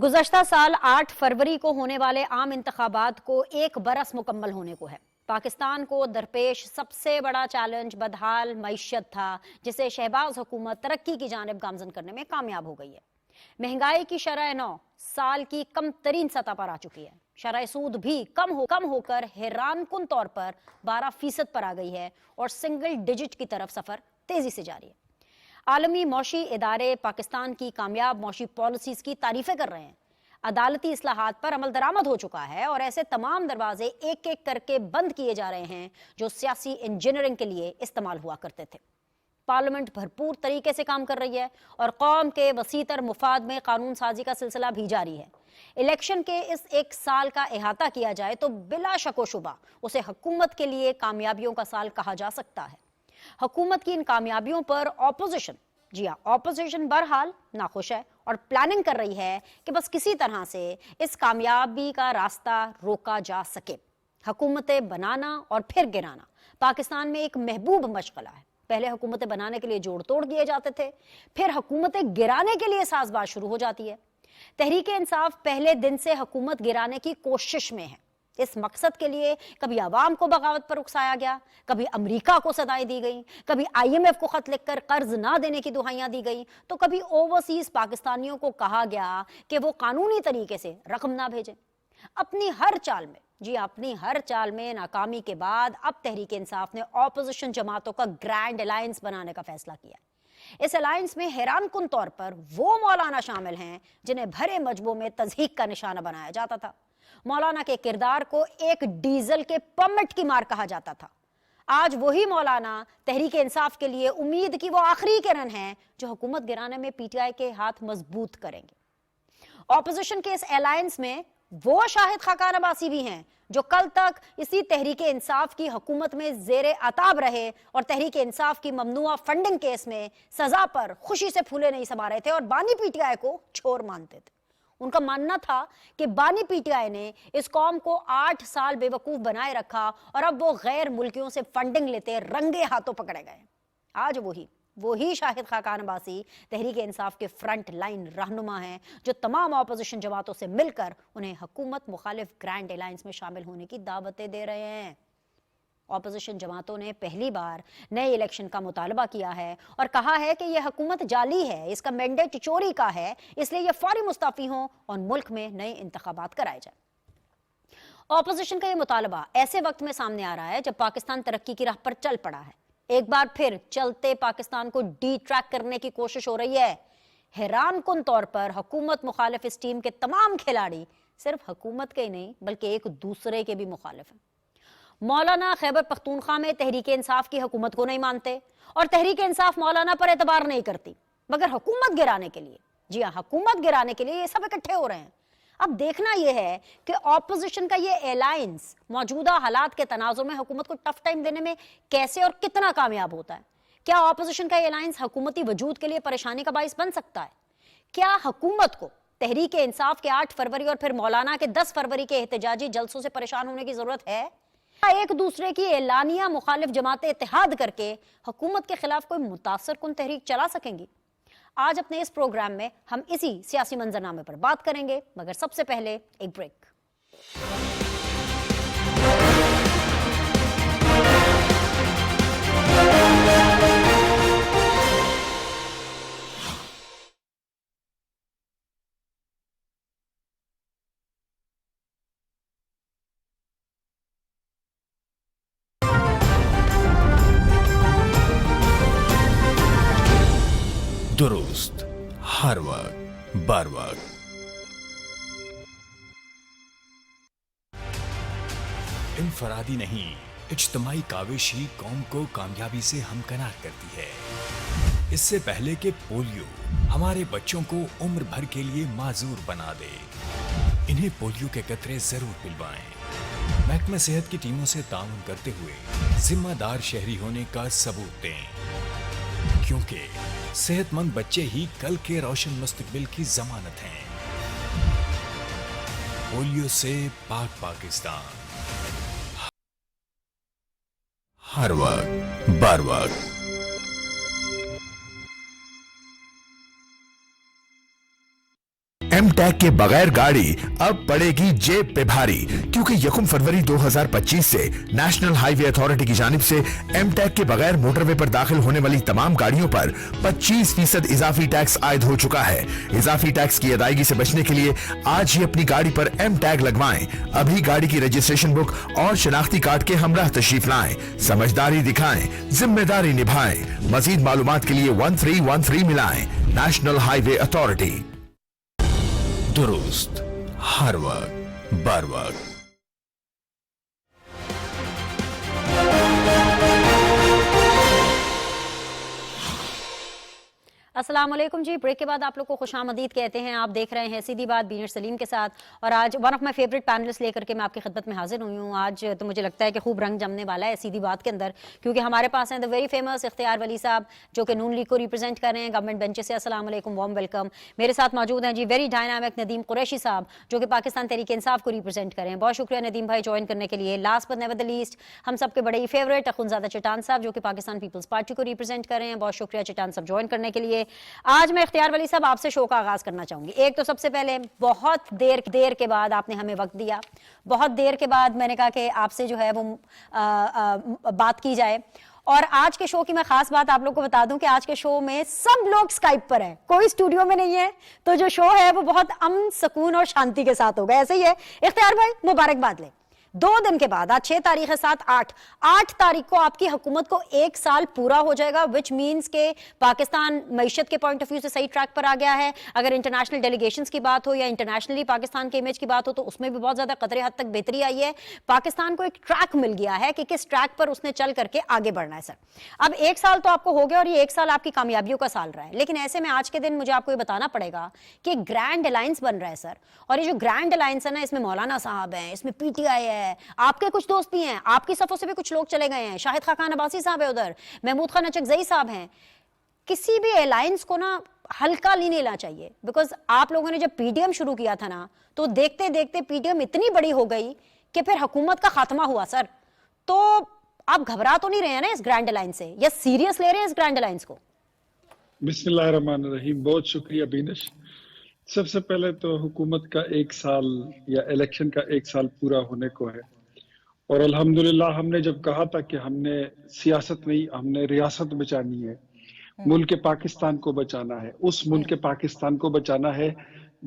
गुज़श्ता साल 8 फरवरी को होने वाले आम इंतखाबात को एक बरस मुकम्मल होने को है। पाकिस्तान को दरपेश सबसे बड़ा चैलेंज बदहाल मईशत था, जिसे शहबाज हुकूमत तरक्की की जानिब गामजन करने में कामयाब हो गई है। महंगाई की शरह 9 साल की कम तरीन सतह पर आ चुकी है। शरह सूद भी कम होकर हैरान कुन तौर पर 12% पर आ गई है और सिंगल डिजिट की तरफ सफर तेजी से जारी है। आलमी मौशी इदारे पाकिस्तान की कामयाब मौशी पॉलिसीज की तारीफें कर रहे हैं। अदालती इस्लाहात पर अमल दरामद हो चुका है और ऐसे तमाम दरवाजे एक एक करके बंद किए जा रहे हैं जो सियासी इंजीनियरिंग के लिए इस्तेमाल हुआ करते थे। पार्लियामेंट भरपूर तरीके से काम कर रही है और कौम के वसीतर मुफाद में कानून साजी का सिलसिला भी जारी है। इलेक्शन के इस एक साल का अहाता किया जाए तो बिला शको शुबा उसे हुकूमत के लिए कामयाबियों का साल कहा जा सकता है। हुकूमत की इन कामयाबियों पर ऑपोजिशन, जी हाँ, ऑपोजिशन बहरहाल नाखुश है और प्लानिंग कर रही है कि बस किसी तरह से इस कामयाबी का रास्ता रोका जा सके। हुकूमतें बनाना और फिर गिराना पाकिस्तान में एक महबूब मशगला है। पहले हुकूमतें बनाने के लिए जोड़ तोड़ किए जाते थे, फिर हुकूमतें गिराने के लिए साजबाज शुरू हो जाती है। तहरीक इंसाफ पहले दिन से हुकूमत गिराने की कोशिश में है। इस मकसद के लिए कभी अवाम को बगावत पर उकसाया गया, कभी अमेरिका को सदाएं दी गई, कभी IMF को खत लिखकर कर्ज ना देने की दुहाइयां दी गई, तो कभी ओवरसीज पाकिस्तानियों को कहा गया कि वो कानूनी तरीके से रकम ना भेजें। अपनी हर चाल में नाकामी के बाद अब तहरीक इंसाफ ने ऑपोजिशन जमातों का ग्रैंड अलायंस बनाने का फैसला किया। इस अलायंस में हैरान कुन तौर पर वो मौलाना शामिल हैं जिन्हें भरे मजबों में तज़हीक का निशाना बनाया जाता था। मौलाना के किरदार को एक डीजल के परमिट की मार कहा जाता था। आज वही मौलाना तहरीक इंसाफ के लिए उम्मीद की वो आखिरी किरण है जो हुकूमत गिराने में PTI के हाथ मजबूत करेंगे। ऑपोजिशन के इस अलायंस में वो शाहिद खाकान अब्बासी भी हैं जो कल तक इसी तहरीक इंसाफ की हुकूमत में जेरे अताब रहे और तहरीक इंसाफ की ममनुआ फंडिंग केस में सजा पर खुशी से फूले नहीं समा रहे थे और बानी PTI को चोर मानते थे। उनका मानना था कि बानी PTI ने इस कौम को 8 साल बेवकूफ बनाए रखा और अब वो गैर मुल्कियों से फंडिंग लेते रंगे हाथों पकड़े गए। आज वही शाहिद खाकान अब्बासी तहरीक इंसाफ के फ्रंट लाइन रहनुमा हैं जो तमाम ऑपोजिशन जमातों से मिलकर उन्हें हुकूमत मुखालिफ ग्रैंड अलायंस में शामिल होने की दावतें दे रहे हैं। ऑपोजिशन जमातों ने पहली बार नए इलेक्शन का मुतालबा किया है और कहा है कि यह हुकूमत जाली है, इसका मैंडेट चोरी का है, इसलिए यह फौरी मुस्तफी हो और मुल्क में नए इंतखाबात कराए जाए। ऑपोजिशन का यह मुतालबा ऐसे वक्त में सामने आ रहा है जब पाकिस्तान तरक्की की राह पर चल पड़ा है। एक बार फिर चलते पाकिस्तान को डी-ट्रैक करने की कोशिश हो रही है। हैरान कुन तौर पर हुकूमत मुखालिफ इस टीम के तमाम खिलाड़ी सिर्फ हुकूमत के ही नहीं बल्कि एक दूसरे के भी मुखालिफ हैं। मौलाना खैबर पख्तूनख्वा में तहरीक इंसाफ की हुकूमत को नहीं मानते और तहरीक इंसाफ मौलाना पर एतबार नहीं करती, मगर हुकूमत गिराने के लिए, जी हाँ, हुकूमत गिराने के लिए ये सब इकट्ठे हो रहे हैं। अब देखना यह है कि ऑपोजिशन का ये अलायंस मौजूदा हालात के तनाजुर में हुकूमत को टफ टाइम देने में कैसे और कितना कामयाब होता है। क्या ऑपोजिशन का अलायंस हुकूमती वजूद के लिए परेशानी का बाइस बन सकता है? क्या हुकूमत को तहरीक इंसाफ के 8 फरवरी और फिर मौलाना के 10 फरवरी के एहतजाजी जलसों से परेशान होने की जरूरत है? एक दूसरे की एलानिया मुखालिफ जमातें इत्तेहाद करके हुकूमत के खिलाफ कोई मुतासर कुन तहरीक चला सकेंगी? आज अपने इस प्रोग्राम में हम इसी सियासी मंजरनामे पर बात करेंगे, मगर सबसे पहले एक ब्रेक। दुरुस्त हर वक्त बार वक्त। इनफरादी नहीं, इज्तिमाई काविश ही कौम को कामयाबी से हमकनार करती है। इससे पहले कि पोलियो हमारे बच्चों को उम्र भर के लिए माजूर बना दे, इन्हें पोलियो के कतरे जरूर पिलवाएं। महकमा सेहत की टीमों से ताउन करते हुए जिम्मेदार शहरी होने का सबूत दें, क्योंकि सेहतमंद बच्चे ही कल के रोशन मुस्तकबिल की जमानत हैं। पोलियो से पाक पाकिस्तान, हर वक्त बार वक्त। टैग के बगैर गाड़ी अब पड़ेगी जेब पे भारी, क्योंकि 1 फरवरी 2025 से नेशनल हाईवे अथॉरिटी की जानिब से एम टैग के बगैर मोटरवे पर दाखिल होने वाली तमाम गाड़ियों पर 25% इजाफी टैक्स आयद हो चुका है। इजाफी टैक्स की अदायगी से बचने के लिए आज ही अपनी गाड़ी पर एम टैग लगवाएं। अभी गाड़ी की रजिस्ट्रेशन बुक और शनाख्ती कार्ड के हमराह तशरीफ लाएं, समझदारी दिखाएं, जिम्मेदारी निभाएं। मजीद मालूमात के लिए 1313 मिलाएं। National highway authority. दुरुस्त, हर वक्त, बर वक्त। अस्सलाम वालेकुम जी। ब्रेक के बाद आप लोग को खुशामदीद कहते हैं। आप देख रहे हैं सीधी बात बीनर सलीम के साथ, और आज one of my favourite panelist लेकर के मैं आपकी खिदमत में हाजिर हुई हूँ। आज तो मुझे लगता है कि खूब रंग जमने वाला है सीधी बात के अंदर, क्योंकि हमारे पास हैं द वेरी फेमस इख्तियार वली साहब, जो कि नून लीग को रिप्रेजेंट कर रहे हैं गवर्नमेंट बेंच से। अस्सलाम वालेकुम, वार्म वेलकम। मेरे साथ मौजूद हैं जी वेरी डायनामिक नदीम कुरैशी साहब, जो कि पाकिस्तान तहरीक इंसाफ को रिप्रेजेंट कर रहे हैं। बहुत शुक्रिया नदीम भाई ज्वाइन करने के लिए। Last but never the least, हम सबके बड़े ही फेवरेट अखुनजादा चटान साहब, जो कि पाकिस्तान पीपल्स पार्टी को रिप्रेजेंट कर रहे हैं। बहुत शुक्रिया चटान साहब ज्वाइन करने के लिए। आज मैं इख्तियार वली साहब आपसे शो का आगाज करना चाहूंगी। एक तो सबसे पहले बहुत देर के बाद आपने हमें वक्त दिया, बहुत देर के बाद मैंने कहा कि आपसे जो है वो बात की जाए। और आज के शो की मैं खास बात आप लोग को बता दूं कि आज के शो में सब लोग स्काइप पर हैं, कोई स्टूडियो में नहीं है, तो जो शो है वो बहुत अमन, सुकून और शांति के साथ होगा। ऐसे ही है इख्तियार भाई, मुबारकबाद ले। 2 दिन के बाद, आज 6 तारीख है, 7, 8 तारीख को आपकी हुकूमत को 1 साल पूरा हो जाएगा, विच मीन्स के पाकिस्तान मईशत के पॉइंट ऑफ व्यू से सही ट्रैक पर आ गया है। अगर इंटरनेशनल डेलीगेशंस की बात हो या इंटरनेशनली पाकिस्तान के इमेज की बात हो, तो उसमें भी बहुत ज्यादा कदरे हद तक बेहतरी आई है। पाकिस्तान को एक ट्रैक मिल गया है कि किस ट्रैक पर उसने चल करके आगे बढ़ना है। सर, अब 1 साल तो आपको हो गया, और ये 1 साल आपकी कामयाबियों का साल रहा है, लेकिन ऐसे में आज के दिन मुझे आपको ये बताना पड़ेगा कि ग्रैंड अलायंस बन रहा है सर। और ये जो ग्रैंड अलायंस है ना, इसमें मौलाना साहब हैं, इसमें PTI है, आपके कुछ दोस्त भी हैं, आपकी सफों से भी कुछ लोग चले गए हैं, शाहिद खान अब्बासी साहब है उधर, महमूद खान अचकजई साहब हैं। किसी भी अलायंस को ना हल्का नहीं लेना चाहिए, बिकॉज आप लोगों ने जब PDM शुरू किया था ना, तो देखते देखते PDM इतनी बड़ी हो गई कि फिर हुकूमत का खात्मा हुआ। सर, तो आप घबरा तो नहीं रहे हैं ना इस ग्रैंड अलायंस से, या सीरियस ले रहे हैं इस ग्रैंड अलायंस को? बिस्मिल्लाहिर्रहमानिर्रहीम। बहुत शुक्रिया बीनश। सबसे पहले तो हुकूमत का 1 साल या इलेक्शन का 1 साल पूरा होने को है, और अल्हम्दुलिल्लाह हमने जब कहा था कि हमने सियासत नहीं, हमने रियासत बचानी है, मुल्क पाकिस्तान को बचाना है, उस मुल्क पाकिस्तान को बचाना है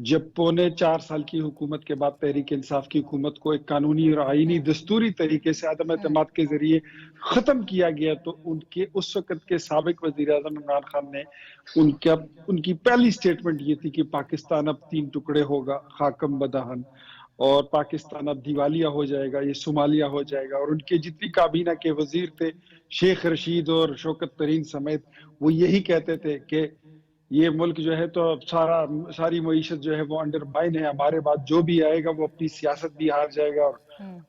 जब 4.25 साल की हुकूमत के बाद तहरीक इंसाफ की हुकूमत को एक कानूनी और आईनी दस्तूरी तरीके से अदम एतमाद के जरिए खत्म किया गया, तो उनके उस वक्त के साबिक वजीर आज़म इमरान खान ने उनकी पहली स्टेटमेंट ये थी कि पाकिस्तान अब 3 टुकड़े होगा, खाकम बदहन, और पाकिस्तान अब दिवालिया हो जाएगा, ये सोमालिया हो जाएगा। और उनके जितनी काबीना के वजीर थे, शेख रशीद और शौकत तरीन समेत, वो यही कहते थे कि ये मुल्क जो है तो सारी मईशत जो है वो अंडरमाइन है, हमारे बाद जो भी आएगा वो अपनी सियासत भी हार जाएगा और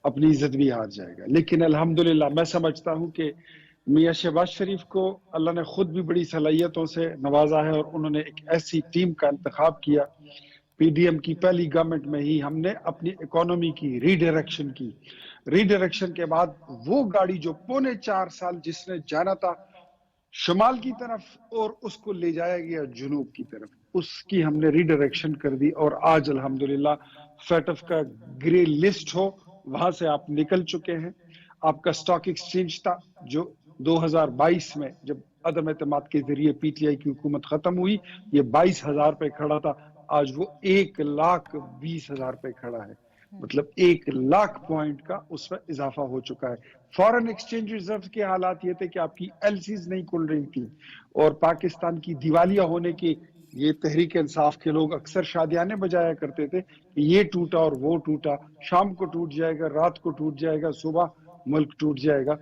अपनी इज्जत भी हार जाएगा। लेकिन अल्हम्दुलिल्लाह मैं समझता हूँ कि मियां शहबाज शरीफ को अल्लाह ने खुद भी बड़ी सलाहियतों से नवाजा है, और उन्होंने एक ऐसी टीम का इंतखाब किया। PDM की पहली गवर्नमेंट में ही हमने अपनी इकोनॉमी की रीडायरेक्शन की। रीडायरेक्शन के बाद वो गाड़ी जो 4.25 साल जिसने जाना था शुमाल की तरफ और उसको ले जाया गया जुनूब की तरफ, उसकी हमने रीडायरेक्शन कर दी। और आज अल्हम्दुलिल्लाह FATF का ग्रे लिस्ट हो, वहां से आप निकल चुके हैं। आपका स्टॉक एक्सचेंज था जो 2022 में जब अदम एतमाद के जरिए PTI की हुकूमत खत्म हुई, ये 22,000 पे खड़ा था, आज वो 1,20,000 पे खड़ा है, मतलब 1,00,000 पॉइंट का उसमें इजाफा हो चुका है। फॉरेन एक्सचेंज रिजर्व के हालात ये थे कि आपकी LCs नहीं खुल रही थी, और पाकिस्तान की दिवालिया होने की ये तहरीक इंसाफ के लोग अक्सर शादियाने बजाया करते थे कि ये टूटा और वो टूटा, शाम को टूट जाएगा, रात को टूट जाएगा, सुबह मुल्क टूट जाएगा।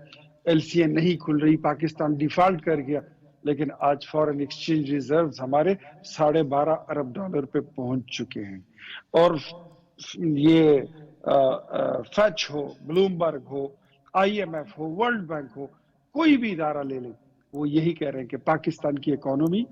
LCA नहीं खुल रही, पाकिस्तान डिफॉल्ट कर गया। लेकिन आज फॉरेन एक्सचेंज रिजर्व्स हमारे $12.5 अरब पे पहुंच चुके हैं। और ये फैच हो, ब्लूमबर्ग हो, IMF हो, वर्ल्ड बैंक हो, कोई भी इदारा ले ले, वो यही कह रहे हैं कि पाकिस्तान की इकोनॉमी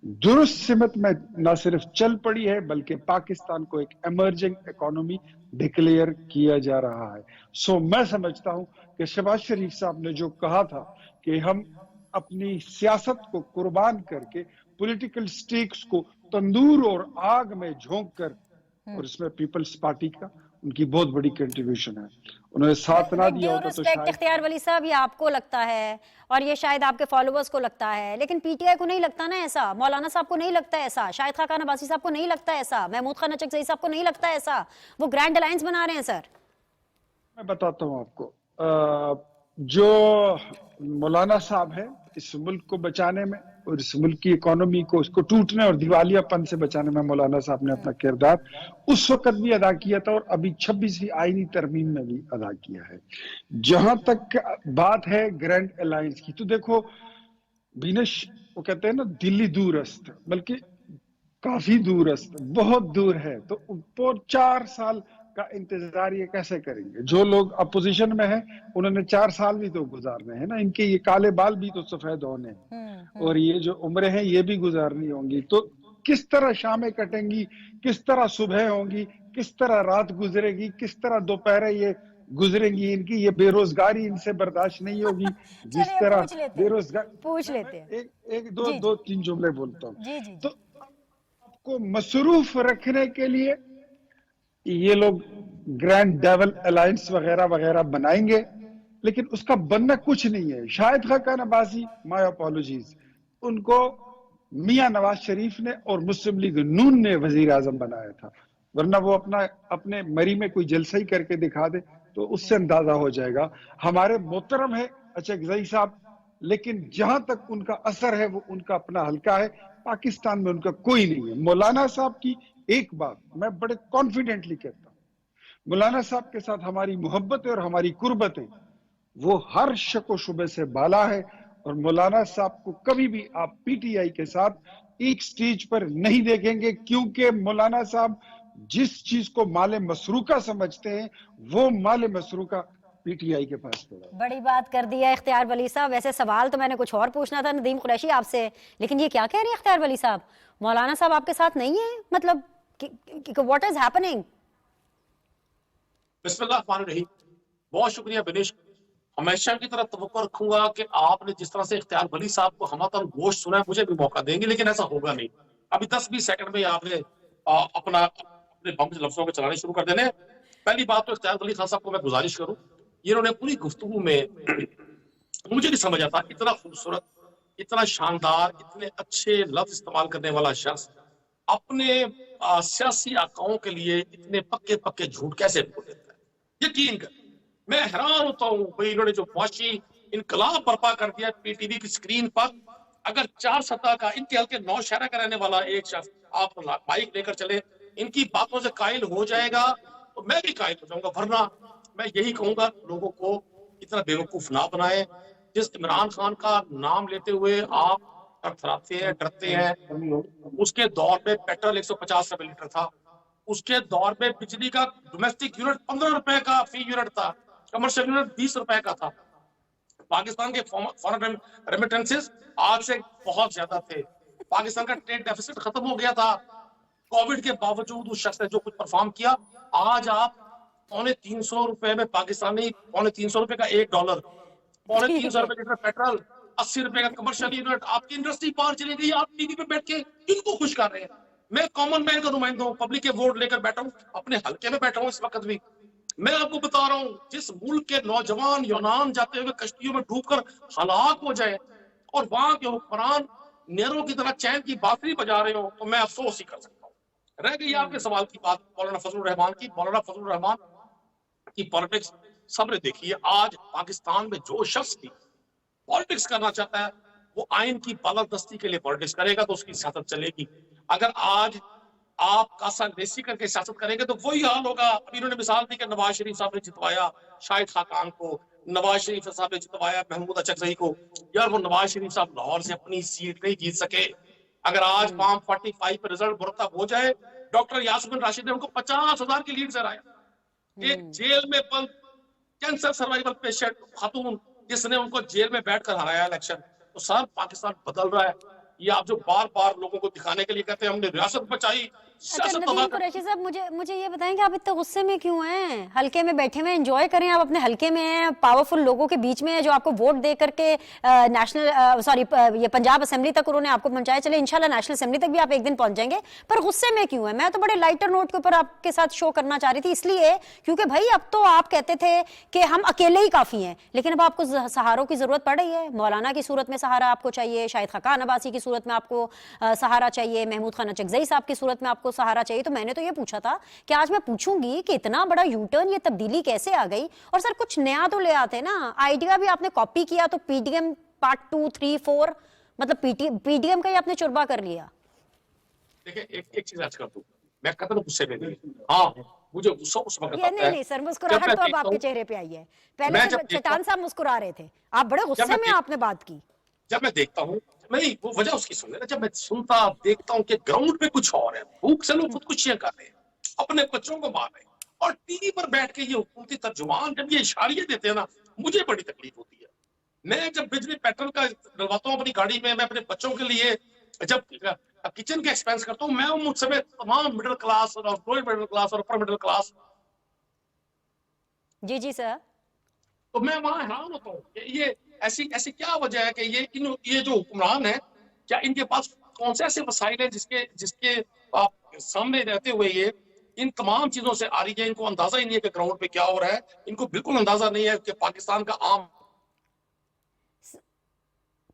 दुरुस्त सिमत में न सिर्फ चल पड़ी है, बल्कि पाकिस्तान को एक इमर्जिंग इकोनॉमी डिक्लेयर किया जा रहा है। सो मैं समझता हूं कि शहबाज शरीफ साहब ने जो कहा था कि हम अपनी सियासत को कुर्बान करके पॉलिटिकल स्टेक्स को तंदूर और आग में झोंक कर और इसमें पीपल्स पार्टी का उनकी बहुत बड़ी कंट्रीब्यूशन है। उन्होंने साथ ना दिया होता तो शायद। इख्तियार वली साहब, ये आपको लगता है और ये शायद आपके फॉलोअर्स को लगता है, लेकिन पीटीआई को नहीं लगता ना ऐसा, मौलाना साहब को नहीं लगता ऐसा, शाहिद खान अब्बासी साहब को नहीं लगता ऐसा, महमूद खान अचकज़ई साहब को नहीं लगता ऐसा, वो ग्रैंड अलायंस बना रहे हैं सर। मैं बताता हूँ आपको, जो मौलाना साहब है इस मुल्क को बचाने में और इस मुल्क की इकोनॉमी को उसको टूटने और दिवालियापन से बचाने में मौलाना साहब ने अपना किरदार उस वक्त भी अदा किया था और अभी 26वीं आईनी तरमीम में भी अदा किया है। जहां तक बात है ग्रैंड अलायंस की, तो देखो बिनश, वो कहते हैं ना दिल्ली दूरस्थ, बल्कि काफी दूरस्थ, बहुत दूर है, तो ऊपर 4 साल का इंतजार ये कैसे करेंगे? जो लोग अपोजिशन में हैं उन्होंने 4 साल भी तो गुजारने हैं ना, इनके ये काले बाल भी तो सफेद होने हैं और ये जो उम्रें हैं ये भी गुजारनी होंगी, तो किस तरह शामें कटेंगी, किस तरह सुबह होंगी, किस तरह रात गुजरेगी, किस तरह दोपहर ये गुजरेंगी, इनकी ये बेरोजगारी इनसे बर्दाश्त नहीं होगी। जिस तरह बेरोजगार, पूछ लेते हैं, एक दो तीन जुमले बोलता हूँ। तो आपको मसरूफ रखने के लिए ये लोग ग्रैंड डेवल अलायंस वगैरह वगैरह बनाएंगे, लेकिन उसका बनना कुछ नहीं है। शाहिद खान अब्बासी, माय अपॉलॉजीज, उनको मियां नवाज शरीफ ने और मुस्लिम लीग नून ने वजीर आजम बनाया था, वरना वो अपने मरी में कोई जलसा ही करके दिखा दे तो उससे अंदाजा हो जाएगा। हमारे मोहतरम है अचकज़ई साहब, लेकिन जहां तक उनका असर है वो उनका अपना हल्का है, पाकिस्तान में उनका कोई नहीं है। मौलाना साहब की एक बात मैं बड़े कॉन्फिडेंटली कहता हूं, मौलाना साहब के साथ हमारी मोहब्बतें और हमारी कुर्बतें वो हर शक व शुबे से बाला है, और मौलाना साहब को कभी भी आप पीटीआई के साथ एक स्टेज पर नहीं देखेंगे, क्योंकि मौलाना साहब जिस चीज को माले मसरूका समझते हैं वो माले मसरूका पीटीआई के पास पड़ा है। बड़ी बात कर दी है इख्तियार वली साहब। वैसे सवाल तो मैंने कुछ और पूछना था नदीम कुरैशी आपसे, लेकिन ये क्या कह रहे हैं इख्तियार वली साहब, मौलाना साहब आपके साथ नहीं है, मतलब व्हाट इज हैपनिंग? बिस्मिल्लाहिर्रहमानिर्रहीम। बहुत शुक्रिया बिनेश। हमेशा की तरह तवक्को रखूंगा कि आपने जिस तरह से इख्तियार वली साहब को हमातन गोश्त सुना है, मुझे भी मौका देंगे, लेकिन ऐसा होगा नहीं। अभी 10-20 सेकंड में आपने अपने बम लफ्जों को चलाने शुरू कर देने। पहली बात तो इख्तियार वली खान साहब को मैं गुजारिश करूं, इन्होंने पूरी गुफ्तगू में मुझे नहीं समझ आता, इतना खूबसूरत, इतना शानदार, इतने अच्छे लफ्ज इस्तेमाल करने वाला शख्स अपने सियासी आकाओं के लिए इतने पक्के पक्के झूठ कैसे बोल देता है? यकीन कर, मैं हैरान होता हूँ भाई, इन्होंने जो मुआशी इनकलाब बर्पा कर दिया पीटीवी की स्क्रीन पर। अगर 4 सतह का इनके हल्के नौशहरा का रहने वाला एक शख्स आप माइक लेकर चले, इनकी बातों से कायल हो जाएगा तो मैं भी कायल हो जाऊंगा। वरना मैं यही कहूंगा, लोगों को इतना बेवकूफ ना बनाए। जिस इमरान खान का नाम लेते हुए आप थरथराते हैं, डरते हैं, उसके दौर में पेट्रोल 150 रुपए लीटर था, उसके दौर में बिजली का डोमेस्टिक यूनिट 15 रुपए का फी यूनिट था, कमर्शियल यूनिट 20 रुपए का था। पाकिस्तान के फॉरेन रेमिटेंसेस आज से बहुत ज्यादा थे। पाकिस्तान का ट्रेड डेफिसिट खत्म हो गया था। कोविड के बावजूद उस शख्स ने जो कुछ परफॉर्म किया, आज आप 350 रुपए में पाकिस्तानी 350 रुपए का $1, 350 रुपए लीटर पेट्रोल, 80 रुपए का कमर्शियल यूनिट, आपकी इंडस्ट्री बाहर चली गई। आप टीवी पे बैठ के किनको खुश कर रहे हैं? मैं कॉमन मैन का नुमाइंदा हूँ, पब्लिक के वोट लेकर बैठा हूँ, अपने हल्के में बैठा हूँ इस वक्त भी। मैं आपको बता रहा हूँ, जिस मुल्क के नौजवान यूनान जाते हुए कश्तियों में डूबकर हलाक हो जाए और वहां के हुक्मरान नेहरू की तरह चैन की बांसुरी बजा रहे हो, तो मैं अफसोस ही कर सकता हूँ। रह गई आपके सवाल की बात मौलाना फजलुर रहमान की। मौलाना फजलुर रहमान की पॉलिटिक्स सबने देखी है। आज पाकिस्तान में जो शख्स भी पॉलिटिक्स करना चाहता है वो आइन की बालादस्ती के लिए पॉलिटिक्स करेगा तो उसकी सियासत चलेगी। अगर आज आप कासा देसी करके सियासत करेंगे तो वही हाल होगा। अभी इन्होंने मिसाल दी कि नवाज शरीफ साहब ने जितवाया शाहिद खान को, नवाज शरीफ साहब ने जितवाया महमूद अचकज़ई को। यार वो नवाज शरीफ साहब लाहौर से अपनी सीट नहीं जीत सके। अगर आज फॉर्म 45 पर रिजल्ट मुरतब हो जाए, डॉक्टर यासमिन राशिद ने उनको 50,000 की लीड से हराया। एक जेल में बंद कैंसर सर्वाइवल पेशेंट खातून जिसने उनको जेल में बैठकर हराया इलेक्शन। तो सर पाकिस्तान बदल रहा है। ये आप जो बार बार लोगों को दिखाने के लिए कहते हैं हमने रियासत बचाई, अच्छा सियासत नदीम तबाह कुरैशी साहब, मुझे ये बताएं कि आप इतने गुस्से में क्यों हैं? हल्के में बैठे हुए एंजॉय करें, आप अपने हल्के में हैं, पावरफुल लोगों के बीच में हैं जो आपको वोट दे करके ये पंजाब असेंबली तक उन्होंने आपको पहुंचाया। चले इंशाल्लाह नेशनल असेंबली तक भी आप एक दिन पहुंच जाएंगे, पर गुस्से में क्यों है? मैं तो बड़े लाइटर नोट के ऊपर आपके साथ शो करना चाह रही थी, इसलिए क्योंकि भाई अब तो आप कहते थे कि हम अकेले ही काफी हैं, लेकिन अब आपको सहारों की जरूरत पड़ रही है। मौलाना की सूरत में सहारा आपको चाहिए, शाहिद खाकान अब्बासी की सूरत में आपको सहारा चाहिए, महमूद खान अचकजई साहब की सूरत में आपको सहारा चाहिए। तो मैंने तो ये पूछा था कि आज मैं पूछूंगी कि इतना बड़ा यू टर्न, ये तब्दीली कैसे आ गई? और सर कुछ नया तो ले आते ना, आइडिया भी आपने कॉपी किया तो पीडीएम पार्ट 2, 3, 4 मतलब पीडीएम का ही आपने चुरबा कर लिया। देखिए एक चीज आज कर दूं, मैं कतई गुस्से में नहीं। हाँ, मुझे गुस्सा उस वक्त ये आता है नहीं सर, जब मुस्कुराहट मैं तो अब देखता आपके हूं, चेहरे पे आई है। मैं पहले जब तो देखता चट्टान हूं, साहब मुस्कुरा रहे थे, आप बड़े गुस्से में आपने बात की। जब मैं देखता हूँ, नहीं वो वजह उसकी सुन लेना, जब मैं सुनता देखता हूँ कि ग्राउंड पे कुछ और है, भूख से लोग खुदकुशियां कर रहे हैं, अपने बच्चों को मार रहे हैं, और टीवी पर बैठ के ये हुकूमती तर्जुमान जब ये इशारे देते हैं ना, मुझे बड़ी तकलीफ होती है। मैं जब बिजली पेट्रोल का डलवाता हूँ अपनी गाड़ी में, मैं अपने बच्चों के लिए जब किचन के एक्सपेंस करता हूँ, मैं मुझसे तमाम मिडिल क्लास और लोअर मिडिल क्लास और अपर मिडिल क्लास, जी जी सर। तो मैं वहां हैरान होता हूँ कि ये ऐसी ऐसी क्या वजह है कि ये जो हुक्मरान है, क्या इनके पास कौन से ऐसे वसाइल हैं जिसके जिसके आप सामने रहते हुए ये इन तमाम चीजों से आ रही है? इनको अंदाजा ही नहीं है कि ग्राउंड पे क्या हो रहा है, इनको बिल्कुल अंदाजा नहीं है कि पाकिस्तान का आम।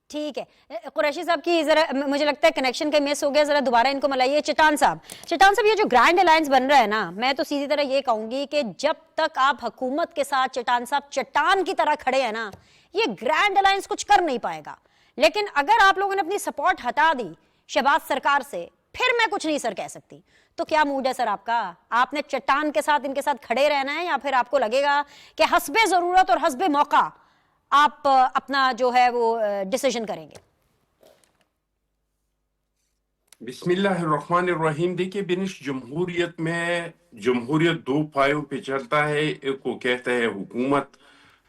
ठीक है कुरैशी साहब की जरा, मुझे लगता है कनेक्शन का मिस हो गया, जरा दोबारा इनको मिलाइए। चट्टान साहब, ये जो ग्रैंड अलायंस बन रहा है ना, मैं तो सीधी तरह ये कहूंगी कि जब तक आप हुकूमत के साथ चट्टान साहब चट्टान की तरह खड़े हैं ना, ये ग्रैंड अलायंस कुछ कर नहीं पाएगा। लेकिन अगर आप लोगों ने अपनी सपोर्ट हटा दी शहबाज सरकार से, फिर मैं कुछ नहीं सर कह सकती। तो क्या मूड है सर आपका? आपने चट्टान के साथ इनके साथ खड़े रहना है, या फिर आपको लगेगा कि हस्बे जरूरत और हस्बे मौका आप अपना जो है वो डिसीजन करेंगे? बिस्मिल्लाहिर्रहमानिर्रहीम। देखिए बिनिश, जमहूरियत में जमहूरियत दो पायों पे चलता है। एक को कहता है हुकूमत,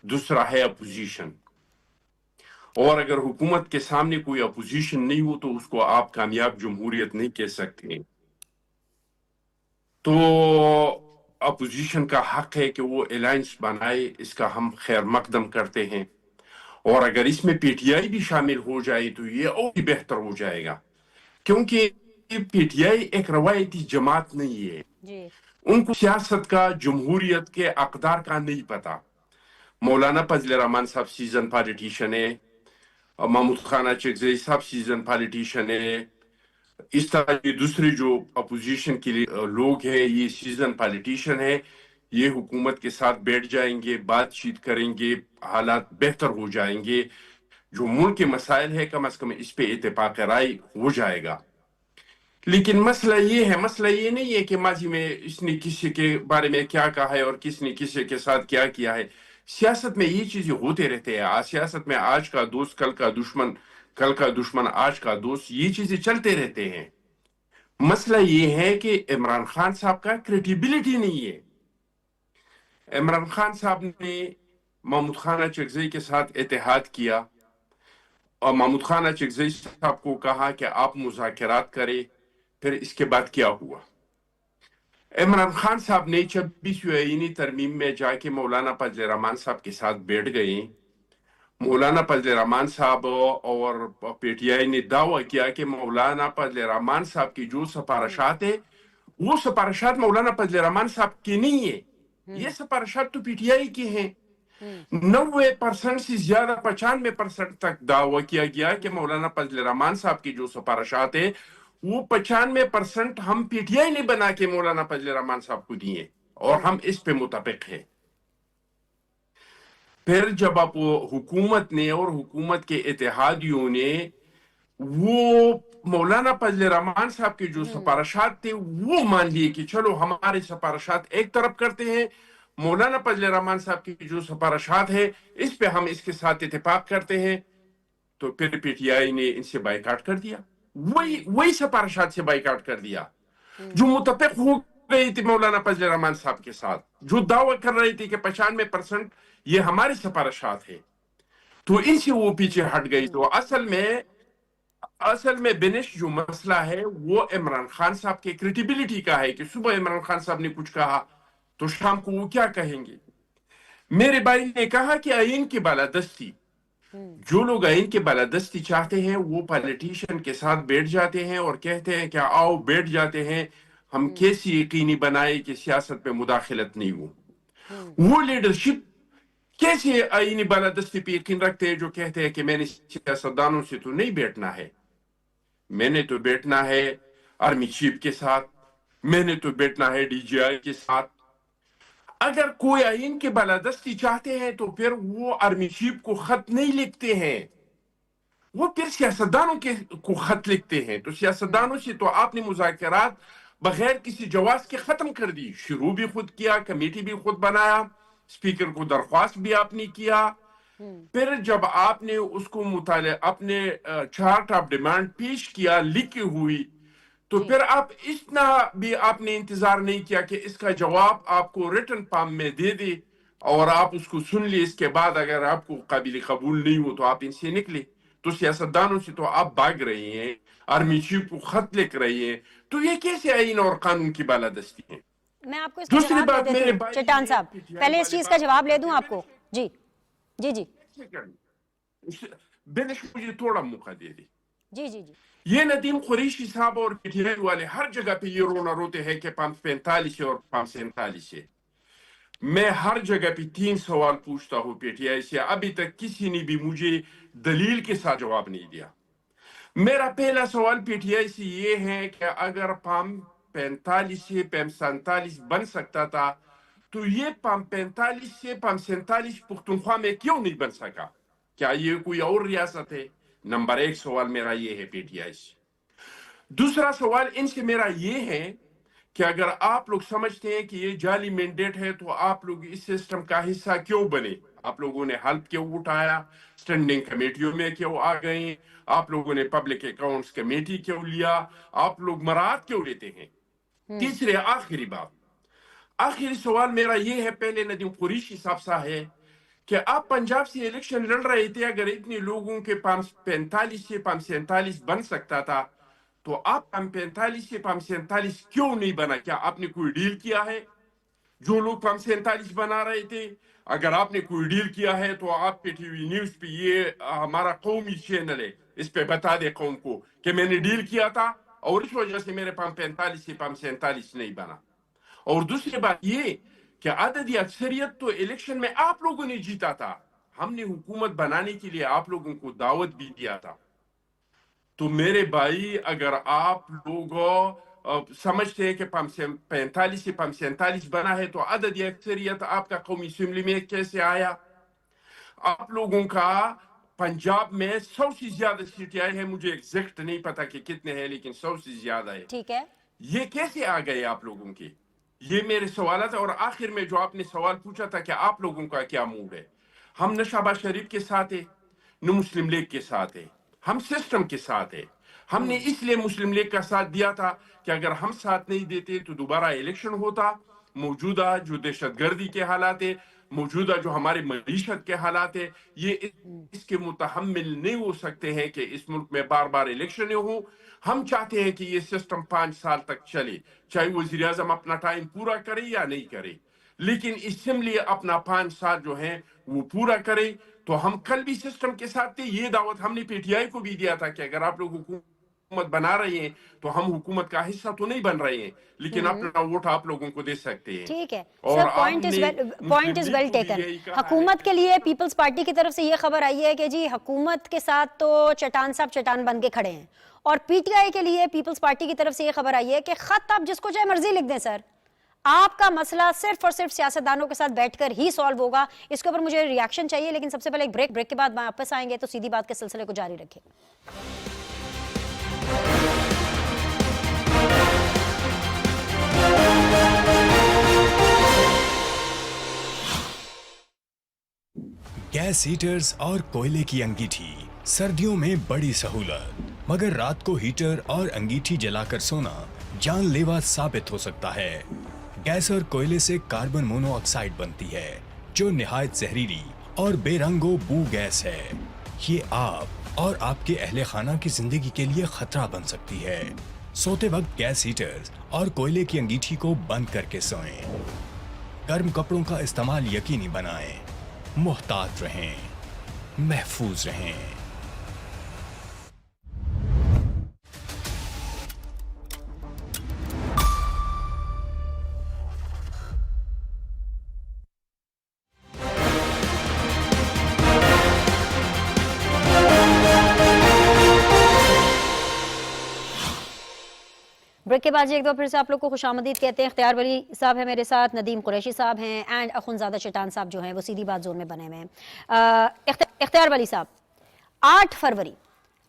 दूसरा है अपोजिशन। और अगर हुकूमत के सामने कोई अपोजिशन नहीं हो तो उसको आप कामयाब जमहूरियत नहीं कह सकते। तो अपोजिशन का हक है कि वो अलायंस बनाए, इसका हम खैर मकदम करते हैं। और अगर इसमें पीटीआई भी शामिल हो जाए तो ये और भी बेहतर हो जाएगा, क्योंकि पीटीआई एक रवायती जमात नहीं है जी। उनको सियासत का, जमहूरियत के अकदार का नहीं पता। मौलाना फजल रहमान साहब सीजन पॉलिटिशियन है, महमूद खान अचकजई साहब सीजन पॉलिटिशियन है, इस तरह के दूसरे जो अपोजिशन के लोग हैं ये सीजन पॉलिटिशियन है। ये हुकूमत के साथ बैठ जाएंगे, बातचीत करेंगे, हालात बेहतर हो जाएंगे, जो मुल्क के मसाइल है कम से कम इस पे इत्तेफाक राय हो जाएगा। लेकिन मसला ये नहीं है कि माजी में इसने किसी के बारे में क्या कहा है और किसने किसी के साथ क्या किया है। सियासत में ये चीजें होते रहते हैं। सियासत में आज का दोस्त कल का दुश्मन, कल का दुश्मन आज का दोस्त, ये चीजें चलते रहते हैं। मसला ये है कि इमरान खान साहब का क्रेडिबिलिटी नहीं है। इमरान खान साहब ने महमूद खान अचकजई के साथ इत्तेहाद किया और महमूद खान अचकजई साहब को कहा कि आप मुज़ाकरात करें। फिर इसके बाद क्या हुआ? इमरान खान साहब ने 26वीं आईनी तरमीम में जाके मौलाना फजल रहमान साहब के साथ बैठ गए। मौलाना फजल रहमान साहब और पीटीआई ने दावा किया कि मौलाना फजल रहमान साहब की जो सिफारिशात है वो सिफारिशात मौलाना फजल रहमान साहब की नहीं है, ये सिफारिशात तो पीटीआई की हैं। 90% से ज्यादा 95% तक दावा किया गया कि मौलाना फजल रहमान साहब की जो सिफारिशात है वो 95% हम पीटीआई ने बना के मौलाना फजल रहमान साहब को दिए और हम इस पे मुताबिक है। फिर जब आप हुकूमत ने और हुकूमत के इत्तेहादियों ने वो मौलाना फजल रहमान साहब के जो सिफारिशात थे वो मान लिए कि चलो हमारे सिफारिशात एक तरफ करते हैं, मौलाना फजल रहमान साहब की जो सिफारिशात है इस पे हम इसके साथ इत्तेफाक करते हैं, तो फिर पीटीआई ने इनसे बाइकाट कर दिया। वही सिफारिशात से बाइकाट कर दिया जो मुतफिक हो गई थी मौलाना फजल रहमान साहब के साथ, जो दावा कर रही थी कि 95% ये हमारी सिफारिशात है, तो इनसे वो पीछे हट गई। तो असल में اصل میں بنش جو مسئلہ ہے وہ عمران خان صاحب کے کریڈیبلٹی کا ہے کہ صبح عمران خان صاحب نے کچھ کہا تو شام کو وہ کیا کہیں گے. میرے بھائی نے کہا کہ آئین کی بالادستی، جو لوگ آئین کی بالادستی چاہتے ہیں وہ پالیٹیشین کے ساتھ بیٹھ جاتے ہیں اور کہتے ہیں کہ آؤ بیٹھ جاتے ہیں، ہم کیسی یقینی بنائے کہ سیاست میں مداخلت نہیں ہو. وہ لیڈرشپ کیسے آئینی بالادستی پہ یقین رکھتے ہیں جو کہتے ہیں کہ میں نے سیاستدانوں سے تو نہیں بیٹھنا ہے، میں نے تو بیٹھنا ہے آرمی چیف کے ساتھ، میں نے تو بیٹھنا ہے ڈی جی آئی کے ساتھ. اگر کوئی آئین کے بالادستی چاہتے ہیں تو پھر وہ آرمی چیف کو خط نہیں لکھتے ہیں، وہ پھر سیاستدانوں کو خط لکھتے ہیں. تو سیاستدانوں سے تو آپ نے مذاکرات بغیر کسی جواز کے ختم کر دی. شروع بھی خود کیا، کمیٹی بھی خود بنایا، اسپیکر کو درخواست بھی آپ نے کیا. پھر جب آپ نے اس کو مطالعہ اپنے چارٹ آف ڈیمانڈ پیش کیا لکھی ہوئی، تو پھر آپ اتنا بھی آپ نے انتظار نہیں کیا کہ اس کا جواب آپ کو ریٹن فارم میں دے دے اور آپ اس کو سن لی. اس کے بعد اگر آپ کو قابل قبول نہیں ہو تو آپ ان سے نکلے. تو سیاستدانوں سے تو آپ بھاگ رہے ہیں، آرمی چیف کو خط لکھ رہے ہیں. تو یہ کیسے آئین اور قانون کی بالادستی ہے؟ میں آپ کو اس کا دوسری جواب بات دے میرے دیتی ہوں بھائی چٹان صاحب، پہلے اس چیز کا جواب لے دوں آپ کو. جی جی جی بنش مجھے تھوڑا موقع دے دی. جی جی جی یہ ندیم قریشی صاحب اور پی ٹی آئی والے ہر جگہ پہ یہ رونا روتے ہیں کہ 545 ہے اور 547 ہے. میں ہر جگہ پہ 3 سوال پوچھتا ہوں پی ٹی آئی سے، ابھی تک کسی نے بھی مجھے دلیل کے ساتھ جواب نہیں دیا. میرا پہلا سوال پی ٹی آئی سے یہ ہے کہ اگر 545 سے 547 بن سکتا تھا تو یہ 545 سے 547 پختونخوا میں کیوں نہیں بن سکا؟ کیا یہ کوئی اور ریاست ہے؟ نمبر 1 سوال میرا یہ ہے پی ٹی آئی سے. دوسرا سوال ان سے میرا یہ ہے کہ اگر آپ لوگ سمجھتے ہیں کہ یہ جعلی مینڈیٹ ہے تو آپ لوگ اس سسٹم کا حصہ کیوں بنے؟ آپ لوگوں نے حلف کیوں اٹھایا؟ سٹینڈنگ کمیٹیوں میں کیوں آ گئے؟ آپ لوگوں نے پبلک اکاؤنٹس کمیٹی کیوں لیا؟ آپ لوگ مراعات کیوں لیتے ہیں؟ تیسرے آخری بات، آخری سوال میرا یہ ہے، پہلے ندیم قریشی صاحب سے ہے کہ آپ پنجاب سے الیکشن لڑ رہے تھے، اگر اتنے لوگوں کے 545 سے 547 بن سکتا تھا تو آپ 545 سے 547 کیوں نہیں بنا؟ کیا آپ نے کوئی ڈیل کیا ہے؟ جو لوگ 547 بنا رہے تھے، اگر آپ نے کوئی ڈیل کیا ہے تو آپ پہ ٹی وی نیوز پہ، یہ ہمارا قومی چینل ہے، اس پہ بتا دے قوم کو کہ میں نے ڈیل کیا تھا اور اس وجہ سے میرے 545 سے 547 نہیں بنا. اور دوسری بات یہ کہ عددی اکثریت تو الیکشن میں آپ لوگوں نے جیتا تھا، ہم نے حکومت بنانے کے لیے آپ لوگوں کو دعوت بھی دیا تھا. تو میرے بھائی اگر آپ لوگ سمجھتے ہیں کہ 545 سے 547 بنا ہے تو عددی اکثریت آپ کا قومی اسمبلی میں کیسے آیا؟ آپ لوگوں کا پنجاب میں 100 سے زیادہ سیٹیں آئی ہیں، مجھے ایگزیکٹ نہیں پتا کہ کتنے ہیں لیکن 100 سے زیادہ ہے. ٹھیک ہے، یہ کیسے آ گئے آپ لوگوں کے؟ یہ میرے سوالات. اور آخر میں جو آپ نے سوال پوچھا تھا کہ آپ لوگوں کا کیا موڈ ہے، ہم نہ شہباز شریف کے ساتھ ہیں نہ مسلم لیگ کے ساتھ ہیں، ہم سسٹم کے ساتھ ہیں. ہم نے اس لیے مسلم لیگ کا ساتھ دیا تھا کہ اگر ہم ساتھ نہیں دیتے تو دوبارہ الیکشن ہوتا. موجودہ جو دہشت گردی کے حالات ہے، موجودہ جو ہمارے معیشت کے حالات ہے، یہ اس کے متحمل نہیں ہو سکتے ہیں کہ اس ملک میں بار بار الیکشنیں ہوں. ہم چاہتے ہیں کہ یہ سسٹم 5 سال تک چلے، چاہے وزیر اعظم اپنا ٹائم پورا کرے یا نہیں کرے، لیکن اسمبلی اپنا 5 سال جو ہے وہ پورا کرے. تو ہم کل بھی سسٹم کے ساتھ تھے. یہ دعوت ہم نے پی ٹی آئی کو بھی دیا تھا کہ اگر آپ لوگ حکومت بنا رہے ہیں تو ہم حکومت کا حصہ تو نہیں بن رہے ہیں لیکن اپنا ووٹ آپ لوگوں کو دے سکتے ہیں. ٹھیک ہے اور سر، پوائنٹ از ویل ٹیکن. حکومت کے لیے پیپلز پارٹی کی طرف سے یہ خبر آئی ہے کہ جی حکومت کے ساتھ تو چٹان صاحب چٹان بن کے کھڑے ہیں، اور پی ٹی آئی کے لیے پیپلز پارٹی کی طرف سے یہ خبر آئی ہے کہ خط آپ جس کو چاہے مرضی لکھ دیں سر، آپ کا مسئلہ صرف اور صرف سیاستدانوں کے ساتھ بیٹھ کر ہی سالو ہوگا. اس کے اوپر مجھے ریاکشن چاہیے، لیکن سب سے پہلے ایک بریک کے بعد واپس آئیں گے تو سیدھی بات کے سلسلے کو جاری رکھیں. گیس ہیٹرز اور کوئلے کی انگیٹھی سردیوں میں بڑی سہولت، مگر رات کو ہیٹر اور انگیٹھی جلا کر سونا جان لیوا ثابت ہو سکتا ہے. گیس اور کوئلے سے کاربن مونو آکسائڈ بنتی ہے جو نہایت زہریلی اور بے رنگ و بو گیس ہے. یہ آپ और आपके अहले खाना की जिंदगी के लिए खतरा बन सकती है। सोते वक्त गैस हीटर्स और कोयले की अंगीठी को बंद करके सोएं। गर्म कपड़ों का इस्तेमाल यकीनी बनाएं। मुहतात रहें, महफूज रहें। ब्रेक के बाद एक बार फिर से आप लोग को खुशामदीद कहते हैं। इख्तियार वली साहब है मेरे साथ, नदीम कुरैशी साहब हैं एंड अखुनज़ादा शैतान साहब जो हैं वो सीधी बात जोन में बने हुए हैं। इख्तियार वली साहब, 8 फरवरी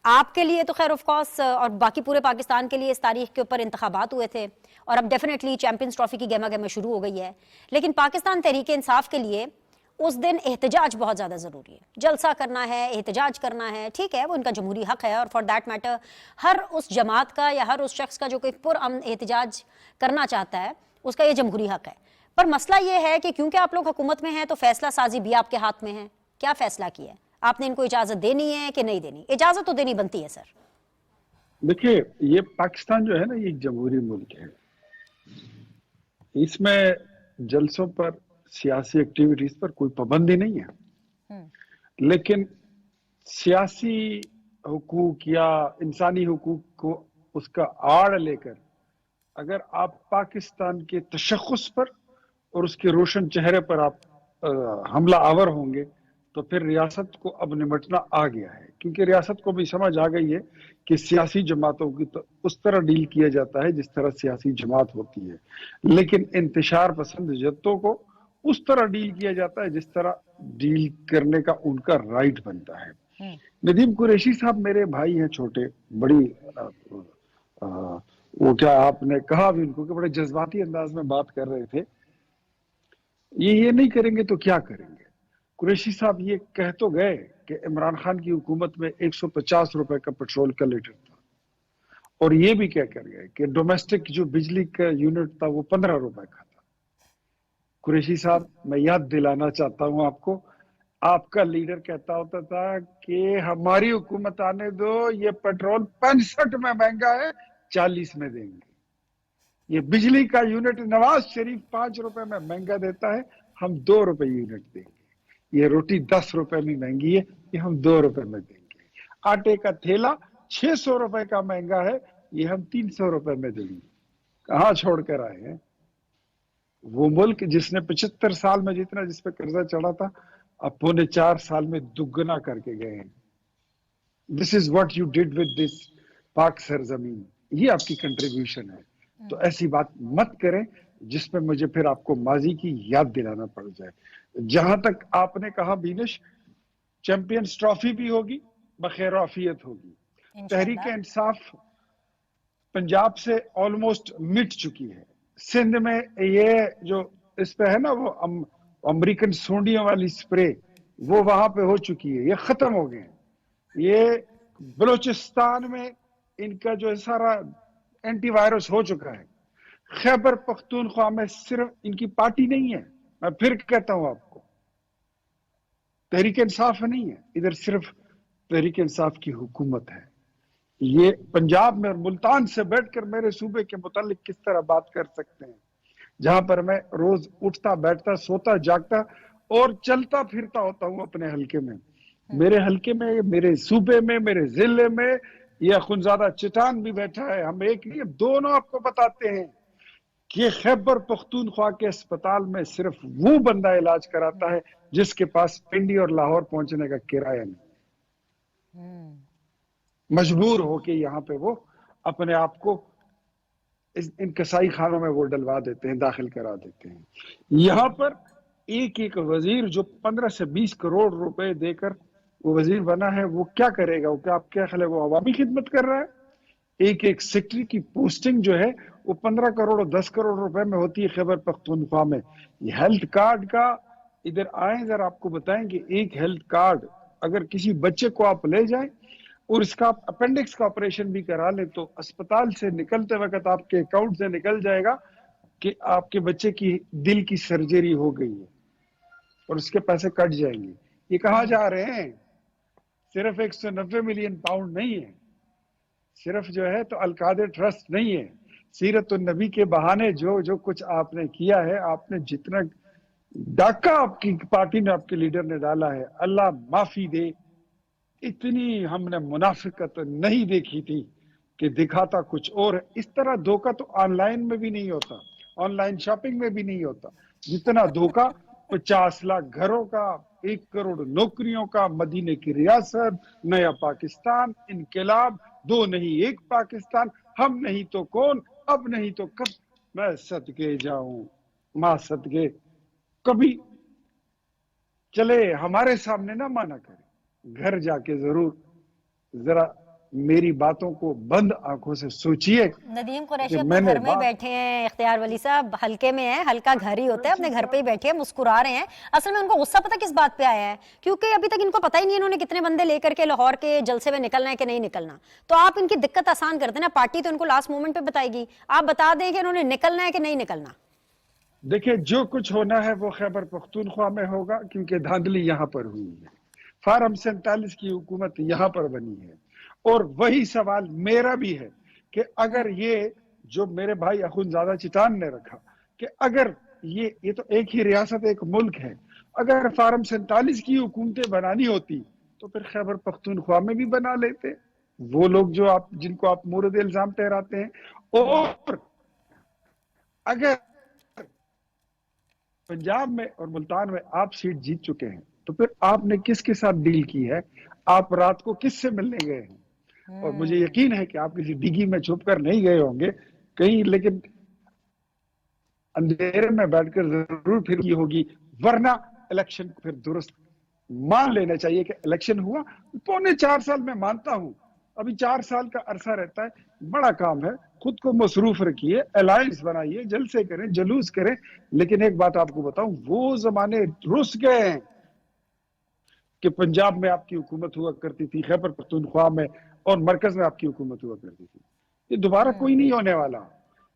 आपके लिए तो खैर ऑफ कोर्स और बाकी पूरे पाकिस्तान के लिए इस तारीख के ऊपर इंतखाबात हुए थे और अब डेफिनेटली चैंपियंस ट्रॉफी की गेमा गेमा शुरू हो गई है, लेकिन पाकिस्तान तहरीक इंसाफ के लिए उस दिन एहतजाज बहुत ज़्यादा ज़रूरी है। जलसा करना है, एहतजाज करना है, ठीक है, वो उनका जमहूरी हक़ है और फॉर दैट मैटर हर उस जमात का या हर उस शख्स का जो कोई पुरअमन एहतजाज करना चाहता है उसका ये जमहूरी हक़ है। पर मसला ये है कि क्योंकि आप लोग हुकूमत में हैं तो फैसला साजी भी आपके हाथ में है। क्या फैसला किया है आपने? इनको इजाज़त देनी है कि नहीं देनी? इजाज़त तो देनी बनती है सर। देखिए, ये पाकिस्तान जो है ना, ये एक जमहूरी मुल्क है। इसमें जलसों पर, सियासी एक्टिविटीज पर कोई पाबंदी नहीं है, लेकिन सियासी हुकूक या इंसानी हुकूक को उसका आड़ लेकर अगर आप पाकिस्तान के तशख़्ख़ुस पर और उसके रोशन चेहरे पर आप हमला आवर होंगे तो फिर रियासत को अब निमटना आ गया है, क्योंकि रियासत को भी समझ आ गई है कि सियासी जमातों की तो उस तरह डील किया जाता है जिस तरह सियासी जमात होती है, लेकिन इंतशार पसंद जत्तों को उस तरह डील किया जाता है जिस तरह डील करने का उनका राइट बनता है। नदीम कुरैशी साहब मेरे भाई हैं, छोटे, बड़ी वो क्या आपने कहा भी उनको कि बड़े जज्बाती अंदाज में बात कर रहे थे। ये नहीं करेंगे तो क्या करेंगे? कुरैशी साहब ये कह तो गए कि इमरान खान की हुकूमत में 150 रुपए का पेट्रोल का लीटर था, और ये भी कह कर गए कि डोमेस्टिक जो बिजली का यूनिट था वो 15 रुपए का था। कुरैशी साहब, मैं याद दिलाना चाहता हूं आपको, आपका लीडर कहता होता था कि हमारी हुकूमत आने दो, ये पेट्रोल 65 में महंगा है, 40 में देंगे। ये बिजली का यूनिट नवाज शरीफ 5 रुपए में महंगा देता है, हम 2 रुपए यूनिट देंगे। ये रोटी 10 रुपए में महंगी है, ये हम 2 रुपए में देंगे। आटे का थैला 600 रुपए का महंगा है, ये हम 300 रुपए में देंगे। कहां छोड़कर आए हैं? वो मुल्क जिसने 75 साल में जितना जिस पे कर्जा चढ़ा था, अब पौने 4 साल में दुगना करके गए हैं। This is what you did with this पाक सरजमीन, ये आपकी कंट्रीब्यूशन है। तो ऐसी बात मत करें जिसमें मुझे फिर आपको माजी की याद दिलाना पड़ जाए। जहां तक आपने कहा बीनिश, चैंपियंस ट्रॉफी भी होगी, बखैर आफियत होगी। तहरीक इंसाफ पंजाब से ऑलमोस्ट मिट चुकी है। सिंध में ये जो इस पे है ना वो अमेरिकन सोंडियों वाली स्प्रे, वो वहां पे हो चुकी है, ये खत्म हो गए। ये बलोचिस्तान में इनका जो सारा एंटीवायरस हो चुका है। खैबर पख्तूनख्वा में सिर्फ इनकी पार्टी नहीं है, मैं फिर कहता हूं आपको, तहरीक इंसाफ नहीं है, इधर सिर्फ तहरीक इंसाफ की हुकूमत है। ये पंजाब में और मुल्तान से बैठकर मेरे सूबे के मुतालिक किस तरह बात कर सकते हैं, जहां पर मैं रोज उठता बैठता सोता जागता और चलता फिरता होता हूं अपने हलके में। मेरे हलके में, मेरे सूबे में, मेरे जिले में ये अखुनज़ादा चिटान भी बैठा है। हम एक नहीं, दोनों आपको बताते हैं कि खैबर पख्तूनख्वा के अस्पताल में सिर्फ वो बंदा इलाज कराता है जिसके पास पिंडी और लाहौर पहुंचने का किराया नहीं। मजबूर होके यहाँ पे वो अपने आप को इन कसाई खानों में वो डलवा देते हैं, दाखिल करा देते हैं। यहाँ पर एक एक वजीर जो 15 से 20 करोड़ रुपए देकर वो वजीर बना है, वो क्या करेगा? वो क्या, आप क्या ख्याल है, वो अवामी खिदमत कर रहा है? एक एक सेक्रेटरी की पोस्टिंग जो है वो 15 करोड़ और 10 करोड़ रुपए में होती है खैबर पख्तूनख्वा में। ये हेल्थ कार्ड का, इधर आए जरा आपको बताएं कि एक हेल्थ कार्ड अगर किसी बच्चे को आप ले जाएं और इसका अपेंडिक्स का ऑपरेशन भी करा ले तो अस्पताल से निकलते वक्त आपके अकाउंट से निकल जाएगा कि आपके बच्चे की दिल की सर्जरी हो गई है और उसके पैसे कट जाएंगे। ये कहाँ जा रहे हैं? صرف 190 ملین پاؤنڈ نہیں ہے، صرف جو ہے تو القادر ٹرسٹ نہیں ہے، سیرت النبی کے بہانے جو کچھ آپ نے کیا ہے، آپ نے جتنا ڈاکہ آپ کی پارٹی نے آپ کے لیڈر نے ڈالا ہے، اللہ معافی دے، اتنی ہم نے منافقت نہیں دیکھی تھی کہ دکھاتا کچھ اور ہے۔ اس طرح دھوکہ تو آن لائن میں بھی نہیں ہوتا، آن لائن شاپنگ میں بھی نہیں ہوتا، جتنا دھوکہ 50 لاکھ گھروں کا، 1 کروڑ نوکریوں کا، مدینے کی ریاست، نیا پاکستان، انقلاب، 2 نہیں 1 پاکستان، ہم نہیں تو کون، اب نہیں تو کب، میں صدقے جاؤں ماں صدقے، کبھی چلے ہمارے سامنے نہ مانا کرے، گھر جا کے ضرور ذرا میری باتوں کو بند آنکھوں سے سوچئے۔ ندیم قریشی اپنے گھر میں ہی بیٹھے ہیں، اختیار ولی صاحب حلقے میں ہیں، ہلکا گھر ہی ہوتا ہے، اپنے گھر پہ ہی بیٹھے ہیں، مسکرا رہے ہیں۔ اصل میں ان کو غصہ پتہ کس بات پہ آیا ہے؟ کیونکہ ابھی تک ان کو پتہ ہی نہیں انہوں نے کتنے بندے لے کر کے لاہور کے جلسے میں نکلنا ہے کہ نہیں نکلنا، تو آپ ان کی دقت آسان کر دیں نا، پارٹی تو ان کو لاسٹ مومنٹ پہ بتائے گی، آپ بتا دیں کہ انہوں نے نکلنا ہے کہ نہیں نکلنا۔ دیکھیں جو کچھ ہونا ہے وہ خیبر پختونخوا میں ہوگا، کیونکہ دھاندلی یہاں پر ہوئی ہے، فارم 47 کی حکومت یہاں پر بنی ہے، اور وہی سوال میرا بھی ہے کہ اگر یہ جو میرے بھائی اخونزادہ چٹان نے رکھا کہ اگر یہ تو ایک ہی ریاست ایک ملک ہے، اگر فارم 47 کی حکومتیں بنانی ہوتی تو پھر خیبر پختونخوا میں بھی بنا لیتے، وہ لوگ جو آپ جن کو آپ مورد الزام ٹھہراتے ہیں، اور اگر پنجاب میں اور ملتان میں آپ سیٹ جیت چکے ہیں تو پھر آپ نے کس کے ساتھ ڈیل کی ہے، آپ رات کو کس سے ملنے گئے ہیں؟ اور مجھے یقین ہے کہ آپ کسی ڈگی میں چھپ کر نہیں گئے ہوں گے کہیں، لیکن اندھیرے میں بیٹھ کر ضرور پھر کی ہوگی، ورنہ الیکشن کو پھر درست مان لینا چاہیے کہ الیکشن ہوا، 4.25 سال میں مانتا ہوں، ابھی 4 سال کا عرصہ رہتا ہے، بڑا کام ہے، خود کو مصروف رکھیے، الائنس بنائیے، جلسے کریں، جلوس کریں، لیکن ایک بات آپ کو بتاؤں، وہ زمانے رس گئے ہیں کہ پنجاب میں آپ کی حکومت ہوا کرتی تھی، خیبر پختونخوا میں اور مرکز میں آپ کی حکومت ہوا کرتی تھی، یہ دوبارہ کوئی نہیں ہونے والا۔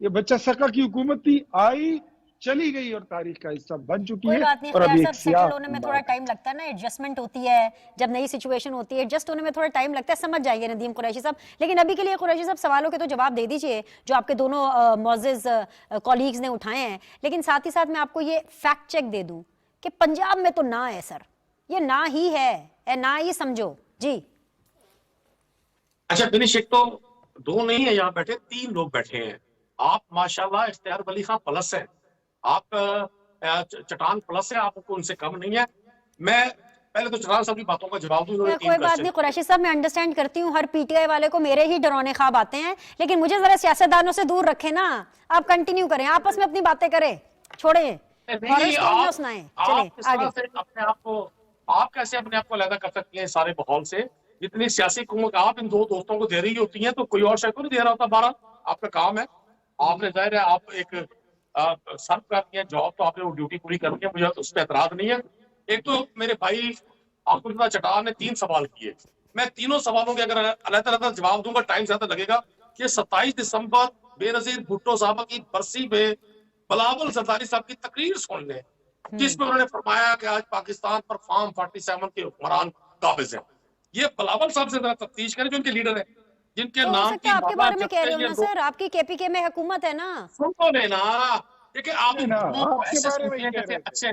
یہ بچہ سکا کی حکومت تھی، آئی چلی گئی اور تاریخ کا حصہ بن چکی کوئی ہے، بات نہیں، اور اختیار ابھی صاحب ایک سیاہ سیٹل ہونے میں تھوڑا ٹائم لگتا ہے نا، ایڈجسٹمنٹ ہوتی ہے، جب نئی سچویشن ہوتی ہے ایڈجسٹ ہونے میں تھوڑا ٹائم لگتا ہے، سمجھ جائیے ندیم قریشی صاحب۔ لیکن ابھی کے لیے قریشی صاحب سوالوں کے تو جواب دے دیجئے جو آپ کے دونوں معزز کولیگز نے اٹھائے ہیں، لیکن ساتھ ہی ساتھ میں آپ کو یہ فیکٹ چیک دے دوں کہ پنجاب میں تو نہ ہے سر، یہ نہ ہی ہے، نہ ہی سمجھو جی۔ اچھا بنش، ایک تو 2 نہیں ہے یہاں بیٹھے، 3 لوگ بیٹھے ہیں، آپ ماشاءاللہ اختیار ولی خان پلس ہے، آپ چٹان پلس ہے، آپ کو ان سے کم نہیں ہے۔ میں پہلے تو چٹان صاحب کی باتوں کا جواب دوں، انہوں نے 3 کوئی بات کوسچن نہیں قریشی صاحب، میں انڈرسٹینڈ کرتی ہوں، ہر پی ٹی آئی والے کو میرے ہی ڈرونے خواب آتے ہیں، لیکن مجھے ذرا سیاستدانوں سے دور رکھیں نا، آپ کنٹینیو کریں، آپس میں اپنی باتیں کریں، چھوڑیں ہارر سٹوری نہ سنائیں، چلیں آگے۔ آپ کیسے اپنے آپ کو علیحدہ کر سکتی ہیں سارے ماحول سے؟ جتنی سیاسی قوت آپ ان 2 دوستوں کو دے رہی ہوتی ہیں تو کوئی اور شاید نہیں دے رہا ہوتا، 12 آپ کا کام ہے، آپ نے ظاہر ہے آپ ایک سرو کرتی ہیں جاب، تو آپ نے وہ ڈیوٹی پوری کرنی ہے، مجھے اس پہ اعتراض نہیں ہے۔ ایک تو میرے بھائی اخونزادہ چٹان نے 3 سوال کیے، میں تینوں سوالوں کے اگر علیحدہ علیحدہ جواب دوں گا ٹائم زیادہ لگے گا۔ کہ 27 دسمبر بے نظیر بھٹو صاحبہ کی برسی میں بلاول زرداری صاحب کی تقریر سن لیں، جس میں انہوں نے فرمایا کہ آج پاکستان پر فارم 47 کے حکمران قابض ہیں۔ یہ بلاول صاحب سے ذرا تفتیش کریں جو ان کے لیڈر ہیں، جن کے تو ہو نام سکتا کی ہے آپ کے بارے میں کہہ رہے ہو یہ نا لوگ سر، آپ کی کے پی کے میں حکومت ہے نا، سن تو لینا۔ دیکھیں آپ ان دونوں کو آپ کے ایسے بارے میں سنتے ہی ہیں کہہ رہے تھے۔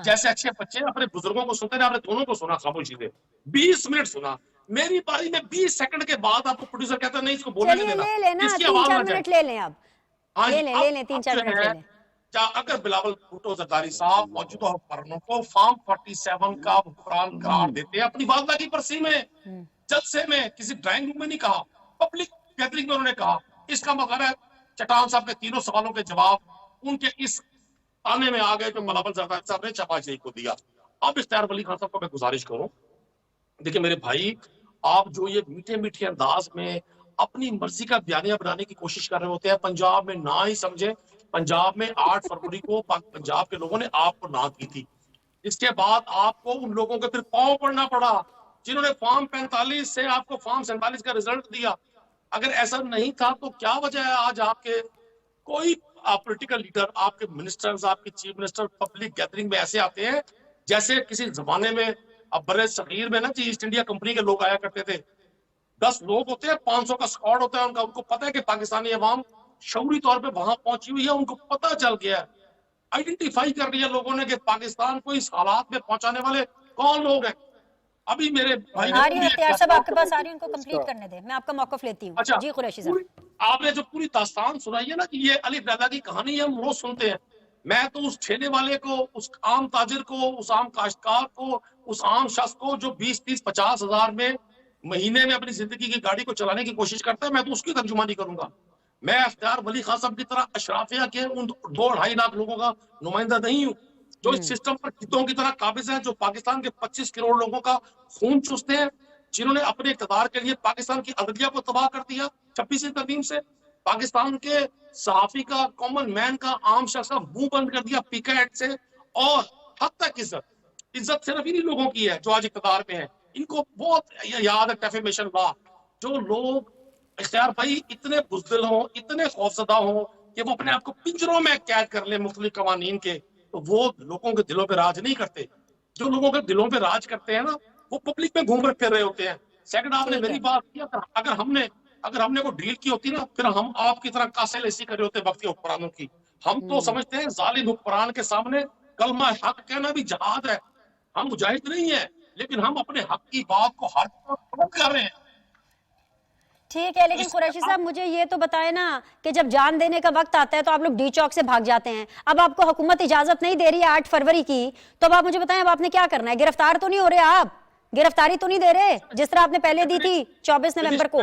جیسے اچھے بچے اپنے بزرگوں کو سنتے ہیں، آپ نے دونوں کو سنا خاموشی سے 20 منٹ سنا، میری باری میں 20 سیکنڈ کے بعد آپ کو پروڈیوسر کہتا ہے نہیں اس کو بولنے نہیں چلیے دینا، لے لینا اس کی 3-4 آواز نہ جائے۔ منٹ لے لیں، اب ہاں جی، لے لیں 3-4 جو منٹ ہے لے لیں۔ اگر بلاول بھٹو زرداری صاحب موجودہ حکمرانوں کو فارم 47 کا حکمران قرار دیتے ہیں اپنی والدہ کی برسی میں، جلسے میں، کسی ڈرائنگ روم میں نہیں کہا، پبلک گیدرنگ میں انہوں نے کہا، اس کا مطلب ہے چٹان صاحب کے تینوں سوالوں کے جواب ان کے اس تانے میں آ گئے جو بلاول زرداری صاحب نے شہباز شریف کو دیا۔ اب اختیار ولی خان صاحب کو میں گزارش کروں، دیکھیں میرے بھائی، آپ جو یہ میٹھے میٹھے انداز میں اپنی مرضی کا بیانیہ بنانے کی کوشش کر رہے ہوتے ہیں، پنجاب میں نہ ہی سمجھے، پنجاب میں 8 فروری کو پنجاب کے لوگوں نے آپ کو نہ کی تھی، اس کے بعد آپ کو ان لوگوں کے پھر پاؤں پڑنا پڑا جنہوں نے فارم 45 سے آپ کو فارم 47 کا رزلٹ دیا۔ اگر ایسا نہیں تھا تو کیا وجہ ہے آج آپ کے کوئی پولیٹیکل لیڈر، آپ کے منسٹرز، آپ کے چیف منسٹر پبلک گیدرنگ میں ایسے آتے ہیں جیسے کسی زمانے میں अब बड़े शरीर में ना जी ईस्ट इंडिया कंपनी के लोग आया करते थे, 10 लोग होते हैं, 500 का स्क्वाड होता है उनका, उनको पता है कि पाकिस्तानी अवाम शऊरी तौर पे वहां पहुंची हुई है, उनको पता चल गया है, आइडेंटिफाई कर लिया लोगों ने कि पाकिस्तान को इस हालात में पहुंचाने वाले कौन लोग हैं। अभी मेरे भाई आ रही है इख्तियार साहब, आपके पास आ रही है, उनको कंप्लीट करने दे, मैं आपका मौकफ लेती हूँ। अच्छा, जी कुरैशी साहब, आपने जो पूरी दास्तान सुनाई है ना कि ये अली दादा की कहानी है, हम रोज सुनते हैं। मैं तो उस ठेले वाले को, उस आम ताजिर को, उस आम काश्तकार को, उस आम शख्स को जो 20, 30, 50 हजार में महीने में अपनी जिंदगी की गाड़ी को चलाने की कोशिश करता है, मैं तो उसकी तर्जुमानी करूंगा। मैं इख्तियार वली खान साहब की तरह अशराफिया के उन 2-2.5 लाख लोगों का नुमाइंदा नहीं हूँ जो इस सिस्टम पर कितों की तरह काबिज हैं, जो पाकिस्तान के 25 करोड़ लोगों का खून चूसते हैं, जिन्होंने अपने इक़्तिदार के लिए पाकिस्तान की अदलिया को तबाह कर दिया 26वीं तरमीम से, पाकिस्तान के सहाफी का, कॉमन मैन का, आम शख्स का मुंह बंद कर दिया पीका एक्ट से, और हद तक इज्जत सिर्फ इन्हीं लोगों की है जो आज इक़्तिदार में है। इनको बहुत याद है डेफेमेशन लॉ, जो लोग इख्तियार भाई इतने बुज़दिल हों, इतने खौफज़दा हों कि वो अपने आप को पिंजरों में कैद कर ले मुख्तलिफ कवानीन के, तो वो लोगों के दिलों पे राज नहीं करते। जो लोगों के दिलों पे राज करते हैं ना, वो पब्लिक में घूम फिर रहे होते हैं। सेकंड, आपने मेरी बात की, अगर हमने को डील की होती ना, फिर हम आपकी तरह कासिल ऐसी कर रहे होते वक्त के हुक्मरानों की। हम तो समझते हैं जालिम हुक्मरान के सामने कलमा हक कहना भी जहाद है। हम मुजाहिद नहीं है, लेकिन हम अपने हक की बात को हर कर रहे हैं। ठीक है, लेकिन कुरैशी साहब मुझे ये तो बताए ना कि जब जान देने का वक्त आता है तो आप लोग डी चौक से भाग जाते हैं। अब आपको हुकूमत इजाजत नहीं दे रही है 8 फरवरी की, तो अब आप मुझे बताएं अब आपने क्या करना है? गिरफ्तार तो नहीं हो रहे आप? गिरफ्तारी तो नहीं दे रहे जिस तरह आपने पहले दी थी 24 नवंबर को?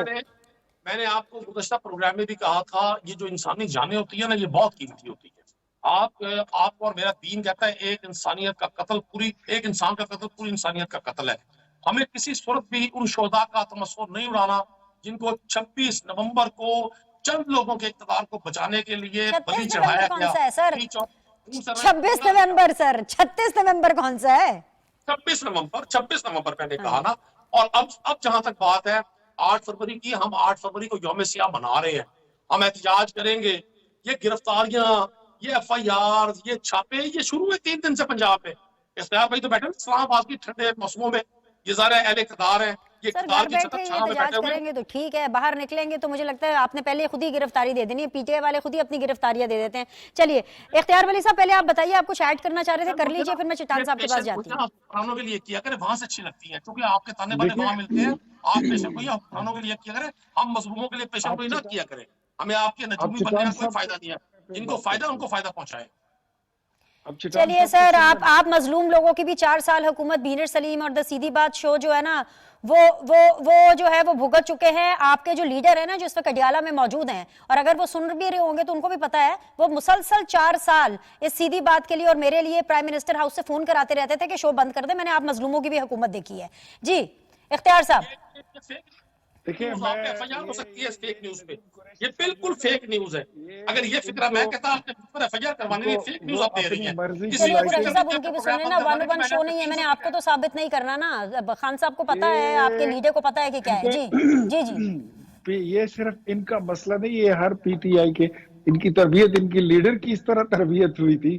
मैंने आपको गुज़श्ता प्रोग्राम में भी कहा था, ये जो इंसानी जानें होती है ना, ये बहुत कीमती होती है। आपको और मेरा दीन कहता है एक इंसानियत का कत्ल एक इंसान का कत्ल पूरी इंसानियत का कत्ल है। हमें किसी सूरत भी उन शोहदा का तमस्सुर नहीं उड़ाना जिनको 26 नवंबर को चंद लोगों के इक़्तिदार को बचाने के लिए बलि चढ़ाया गया। 26 नवंबर सर, 36 नवंबर कौन सा है? 26 नवंबर मैंने कहा ना। और अब जहां तक बात है 8 फरवरी की, हम 8 फरवरी को यौम सियाह मना रहे हैं, हम एहतजाज करेंगे। ये गिरफ्तारियां, ये FIR, ये छापे, ये शुरू हुए 3 दिन से पंजाब में। इख्तियार भाई तो बैठे इस्लामाबाद की ठंडे मौसमों में, ये सारे अहले इक़्तिदार हैं, ये इक़्तिदार की छत छांव में बैठे हुए करेंगे तो ठीक है, बाहर निकलेंगे तो मुझे लगता है आपने पहले खुद ही गिरफ्तारी दे देनी है। PTI वाले खुद ही अपनी गिरफ्तारियां दे देते हैं। चलिए इख्तियार वली साहब, पहले आप बताइए, आप कुछ ऐड करना चाह रहे थे, कर लीजिए, फिर मैं चट्टान साहब के पास जाती हूँ। हुक्मरानों के लिए किया करें, वहां से अच्छी लगती है, क्योंकि आपके ताने बाने वहां मिलते हैं। आप पेशेंट को हुक्मरानों के लिए किया करें, हम मजलूमों के लिए पेशेंट को ना किया करें। हमें आपके नजूमी बनने का कोई फायदा नहीं है। जिनको फायदा उनको फायदा पहुंचाए। चलिए सर, आप मजलूम लोगों की भी 4 साल हुकूमत, बीनर सलीम और द सीधी बात शो जो है ना, वो जो है वो भुगत चुके हैं। आपके जो लीडर है ना, जो इस वक्त अडियाला में मौजूद हैं, और अगर वो सुन भी रहे होंगे तो उनको भी पता है, वो मुसलसल 4 साल इस सीधी बात के लिए और मेरे लिए प्राइम मिनिस्टर हाउस से फोन कराते रहते थे कि शो बंद कर दे। मैंने आप मजलूमों की भी हुकूमत देखी है। जी इख्तियार साहब, देखिए, FIR हो सकती है इस फेक न्यूज पे, ये बिल्कुल फेक न्यूज है। अगर ये फिक्र मैं कहता आपने FIR करवाने में फेक न्यूज आप दे रही हैं। चलिए कुरैशी साहब, उनकी भी सुने ना, 1-1 शो नहीं है, मैंने आपको तो साबित नहीं करना ना, खान साहब को पता है, आपके लीडर को पता है कि क्या है। जी ये सिर्फ इनका मसला नहीं, ये हर PTI के, इनकी तरबियत, इनकी लीडर की इस तरह तरबियत हुई थी।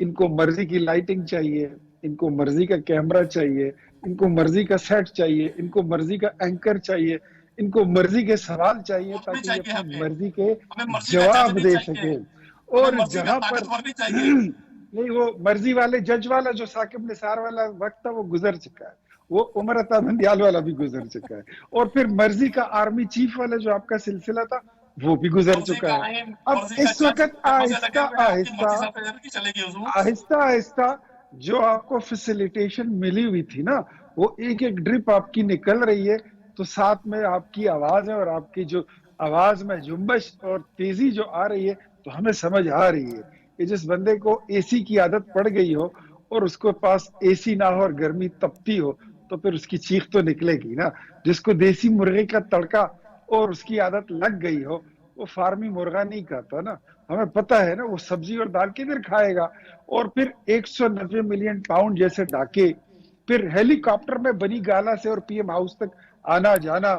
इनको मर्जी की लाइटिंग चाहिए, इनको मर्जी का कैमरा चाहिए, इनको मर्जी का सेट चाहिए, इनको मर्जी का एंकर चाहिए, इनको मर्जी के सवाल चाहिए ताकि ये अपनी मर्जी के जवाब दे सके। और जहां पर नहीं, वो मर्जी वाले जज वाला जो साकिब निसार वाला वक्त था वो गुजर चुका है, वो उमर अता बंदियाल वाला भी गुजर चुका है, और फिर मर्जी का आर्मी चीफ वाला जो आपका सिलसिला था वो भी गुजर चुका है। अब इस वक्त आहिस्ता आहिस्ता जो आपको फैसिलिटेशन मिली हुई थी ना, वो एक एक ड्रिप आपकी निकल रही है, तो साथ में आपकी आवाज है, और आपकी जो आवाज में जुम्बश और तेजी जो आ रही है, तो हमें समझ आ रही है कि जिस बंदे को AC की आदत पड़ गई हो और उसके पास AC ना हो और गर्मी तपती हो, तो फिर उसकी चीख तो निकलेगी ना। जिसको देसी मुर्गे का तड़का और उसकी आदत लग गई हो, वो फार्मी मुर्गा नहीं खाता ना। हमें पता है ना, वो सब्जी और दाल किधर खाएगा। और फिर 190 मिलियन पाउंड जैसे डाके, फिर हेलीकॉप्टर में बनी गाला से और PM हाउस तक आना जाना,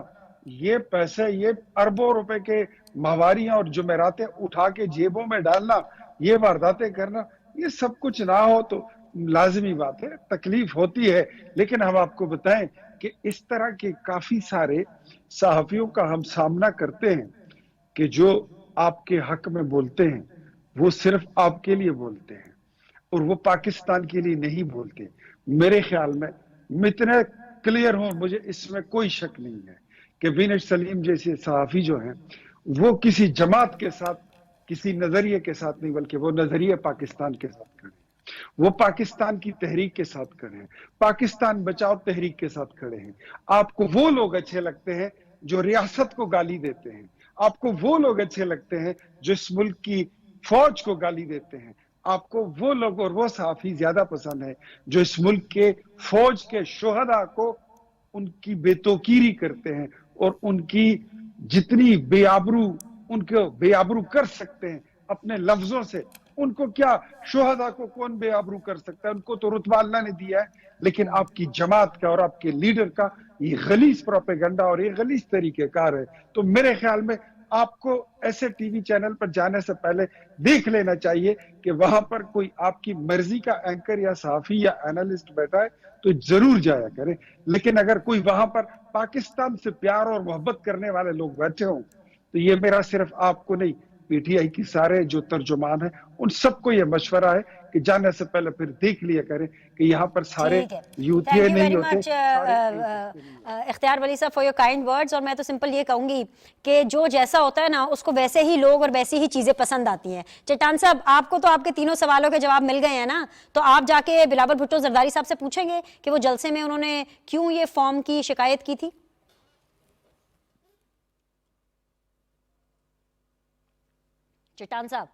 ये पैसे, ये अरबों रुपए के माहवारियां और जुमेरातें उठा के जेबों में डालना, ये वारदातें करना, ये सब कुछ ना हो तो लाजमी बात है, तकलीफ होती है, लेकिन हम आपको बताएं कि इस तरह के काफी सारे सहाफियों का हम सामना करते हैं कि जो आपके हक में बोलते हैं वो सिर्फ आपके लिए बोलते हैं और वो पाकिस्तान के लिए नहीं बोलते। मेरे ख्याल में मैं इतना क्लियर हूं, मुझे इसमें कोई शक नहीं है कि विनय सलीम जैसे सहाफी जो हैं वो किसी जमात के साथ, किसी नजरिए के साथ नहीं, बल्कि वो नजरिए पाकिस्तान के साथ खड़े हैं, वो पाकिस्तान की तहरीक के साथ खड़े हैं, पाकिस्तान बचाओ तहरीक के साथ खड़े हैं। आपको वो लोग अच्छे लगते हैं जो रियासत को गाली देते हैं, आपको वो लोग अच्छे लगते हैं जो इस मुल्क की फौज को गाली देते हैं, आपको वो लोग और वो सहाफी ज्यादा पसंद है जो इस मुल्क के फौज के शुहदा को उनकी बेतौकीरी करते हैं और उनकी जितनी बेआबरू, उनको बेआबरू कर सकते हैं अपने लफ्जों से। उनको क्या, शुहदा को कौन बेआबरू कर सकता है? उनको तो रुतबा अल्लाह ने दिया है, लेकिन आपकी जमात का और आपके लीडर का ये गलीज प्रोपेगेंडा और ये गलीज तरीकेकार है। तो मेरे ख्याल में आपको ऐसे टीवी चैनल पर जाने से पहले देख लेना चाहिए कि वहां पर कोई आपकी मर्जी का एंकर या सहाफी या एनालिस्ट बैठा है तो जरूर जाया करें, लेकिन अगर कोई वहां पर पाकिस्तान से प्यार और मोहब्बत करने वाले लोग बैठे हों तो ये मेरा सिर्फ आपको नहीं, पीटीआई की सारे जो तर्जुमान हैं उन सबको ये मशवरा है कि जाने से पहले फिर देख लिया करें कि यहाँ पर सारे यूथिये नहीं होते। इख्तियार वली साहब फॉर योर काइंड वर्ड्स। और मैं तो सिंपल ये कहूंगी कि जो जैसा होता है ना उसको वैसे ही लोग और वैसी ही चीजें पसंद आती हैं। चट्टान साहब, आपको तो आपके तीनों सवालों के जवाब मिल गए हैं ना, तो आप जाके बिलावल भुट्टो जरदारी साहब से पूछेंगे कि वो जलसे में उन्होंने क्यों ये फॉर्म की शिकायत की थी? चट्टान साहब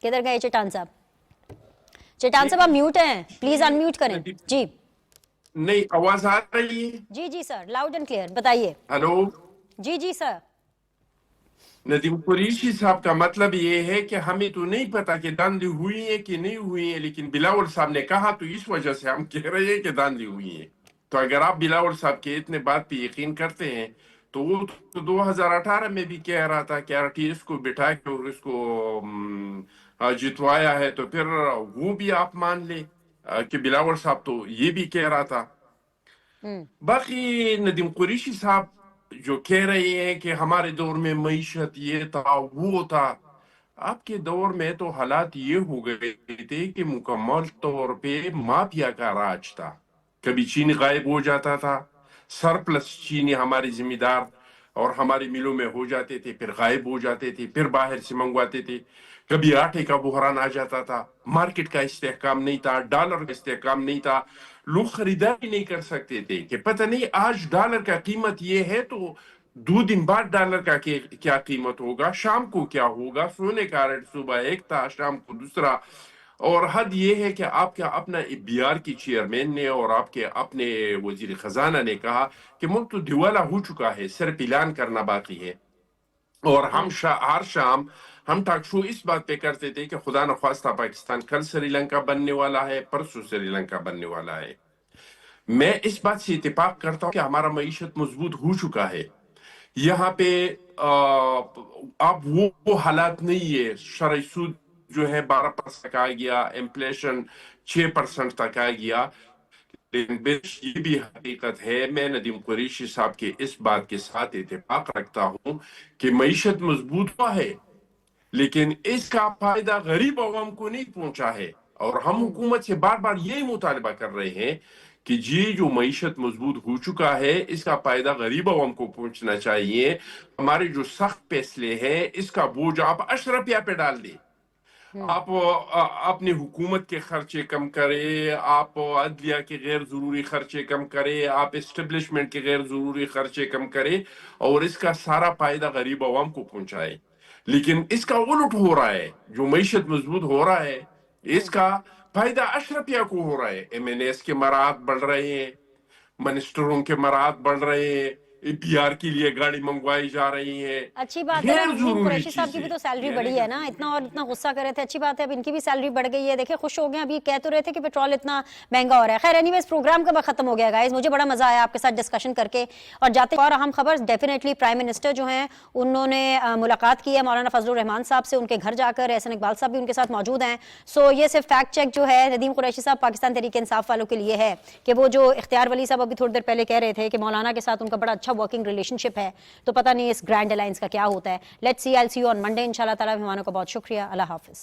किधर गए? चट्टान साहब, चट्टान साहब आप म्यूट हैं, प्लीज अनम्यूट करें। जी नहीं, आवाज आ रही है? जी जी सर, लाउड एंड क्लियर, बताइए। हेलो जी जी सर। नदीम कुरैशी साहब का मतलब ये है कि हमें तो नहीं पता कि धांधली हुई है कि नहीं हुई है, लेकिन बिलावल साहब ने कहा तो इस वजह से हम कह रहे हैं कि धांधली हुई है। तो अगर आप बिलावल साहब के इतने बात पे यकीन करते हैं तो वो तो 2018 में भी कह रहा था कि आरटीएस को बिठा के और इसको जितवाया है, तो फिर वो भी आप मान ले कि बिलावल साहब तो ये भी कह रहा था। बाकी नदीम कुरैशी साहब जो कह रहे हैं कि हमारे दौर में मईशत ये था वो था, आपके दौर में तो हालात ये हो गए थे कि मुकम्मल तौर पे माफिया का राज था। कभी चीनी गायब हो जाता था, सरप्लस चीनी हमारे जिम्मेदार और हमारी मिलों में हो जाते थे, फिर गायब हो जाते थे, फिर बाहर से मंगवाते थे। कभी आटे का बुहरान आ जाता था, मार्केट का इस्तेहकाम नहीं था, डॉलर का इस्तेहकाम नहीं था, लोग खरीदारी नहीं कर सकते थे कि पता नहीं आज डॉलर का कीमत ये है तो 2 दिन बाद डॉलर का क्या कीमत होगा, शाम को क्या होगा। सोने का रेट सुबह एक था, शाम को दूसरा। और हद ये है कि आपका अपना बीआर की चेयरमैन ने और आपके अपने वजीर खजाना ने कहा कि मुल्क तो दिवाला हो चुका है, सिर्फ ऐलान करना बाकी है। और हम हर शाम हम टॉक शो इस बात पे करते थे कि खुदा न ख्वास्ता पाकिस्तान कल श्रीलंका बनने वाला है, परसों श्रीलंका बनने वाला है। मैं इस बात से इत्तेफाक करता हूँ कि हमारा मईशत मजबूत हो चुका है। यहाँ पे अब वो हालात नहीं है। शरई सूद जो है 12% आ गया, इन्फ्लेशन 6% तक आ गया। लेकिन ये भी हकीकत है, मैं नदीम कुरैशी साहब के इस बात के साथ इत्तेफाक रखता हूँ कि मईशत मजबूत हुआ है, लेकिन इसका फायदा गरीब अवाम को नहीं पहुंचा है। और हम हुकूमत से बार बार यही मुतालबा कर रहे हैं कि ये जो मईशत मजबूत हो चुका है इसका फायदा गरीब अवाम को पहुंचना चाहिए। हमारे जो सख्त फैसले हैं इसका बोझ आप अशरफिया पे डाल दें, आप अपनी हुकूमत के खर्चे कम करें, आप अदलिया के गैर जरूरी खर्चे कम करें, आप एस्टेब्लिशमेंट के गैर जरूरी खर्चे कम करें और इसका सारा फायदा गरीब अवाम को पहुंचाए। लेकिन इसका उलट हो रहा है, जो मईशत मजबूत हो रहा है इसका फायदा अशरफिया को हो रहा है। MNAs के मराद बढ़ रहे हैं, मिनिस्टरों के मराद बढ़ रहे हैं, बिहार के लिए गाड़ी मंगवाई जा रही है। अच्छी बात है, गैर नदीम जरूरी कुरैशी साहब की भी तो चीजें, सैलरी यानी बढ़ी है ना, इतना और इतना गुस्सा कर रहे थे, अच्छी बात है अब इनकी भी सैलरी बढ़ गई है, देखिए खुश हो गए, अभी कह तो रहे थे कि पेट्रोल इतना महंगा हो रहा है। खैर एनीवेज प्रोग्राम कब खत्म हो गया गाइस, मुझे बड़ा मजा आया आपके साथ डिस्कशन करके। और जाते और अहम खबर, डेफिनेटली प्राइम मिनिस्टर जो हैं उन्होंने मुलाकात की है मौलाना फजलुर रहमान साहब से, उनके घर जाकर एहसन इकबाल साहब भी उनके साथ मौजूद हैं। सो ये सिर्फ फैक्ट चेक जो है नदीम कुरैशी साहब पाकिस्तान तहरीक इंसाफ वालों के लिए है कि वो जो इख्तियार वली साहब अभी थोड़ी देर पहले कह रहे थे कि मौलाना के साथ उनका बड़ा अच्छा वर्किंग रिलेशनशिप है, तो पता नहीं इस ग्रैंड अलायंस का क्या होता है। Let's see, I will see you on Monday इंशाल्लाह ताला। मेहमानों का बहुत शुक्रिया, अल्लाह हाफिज।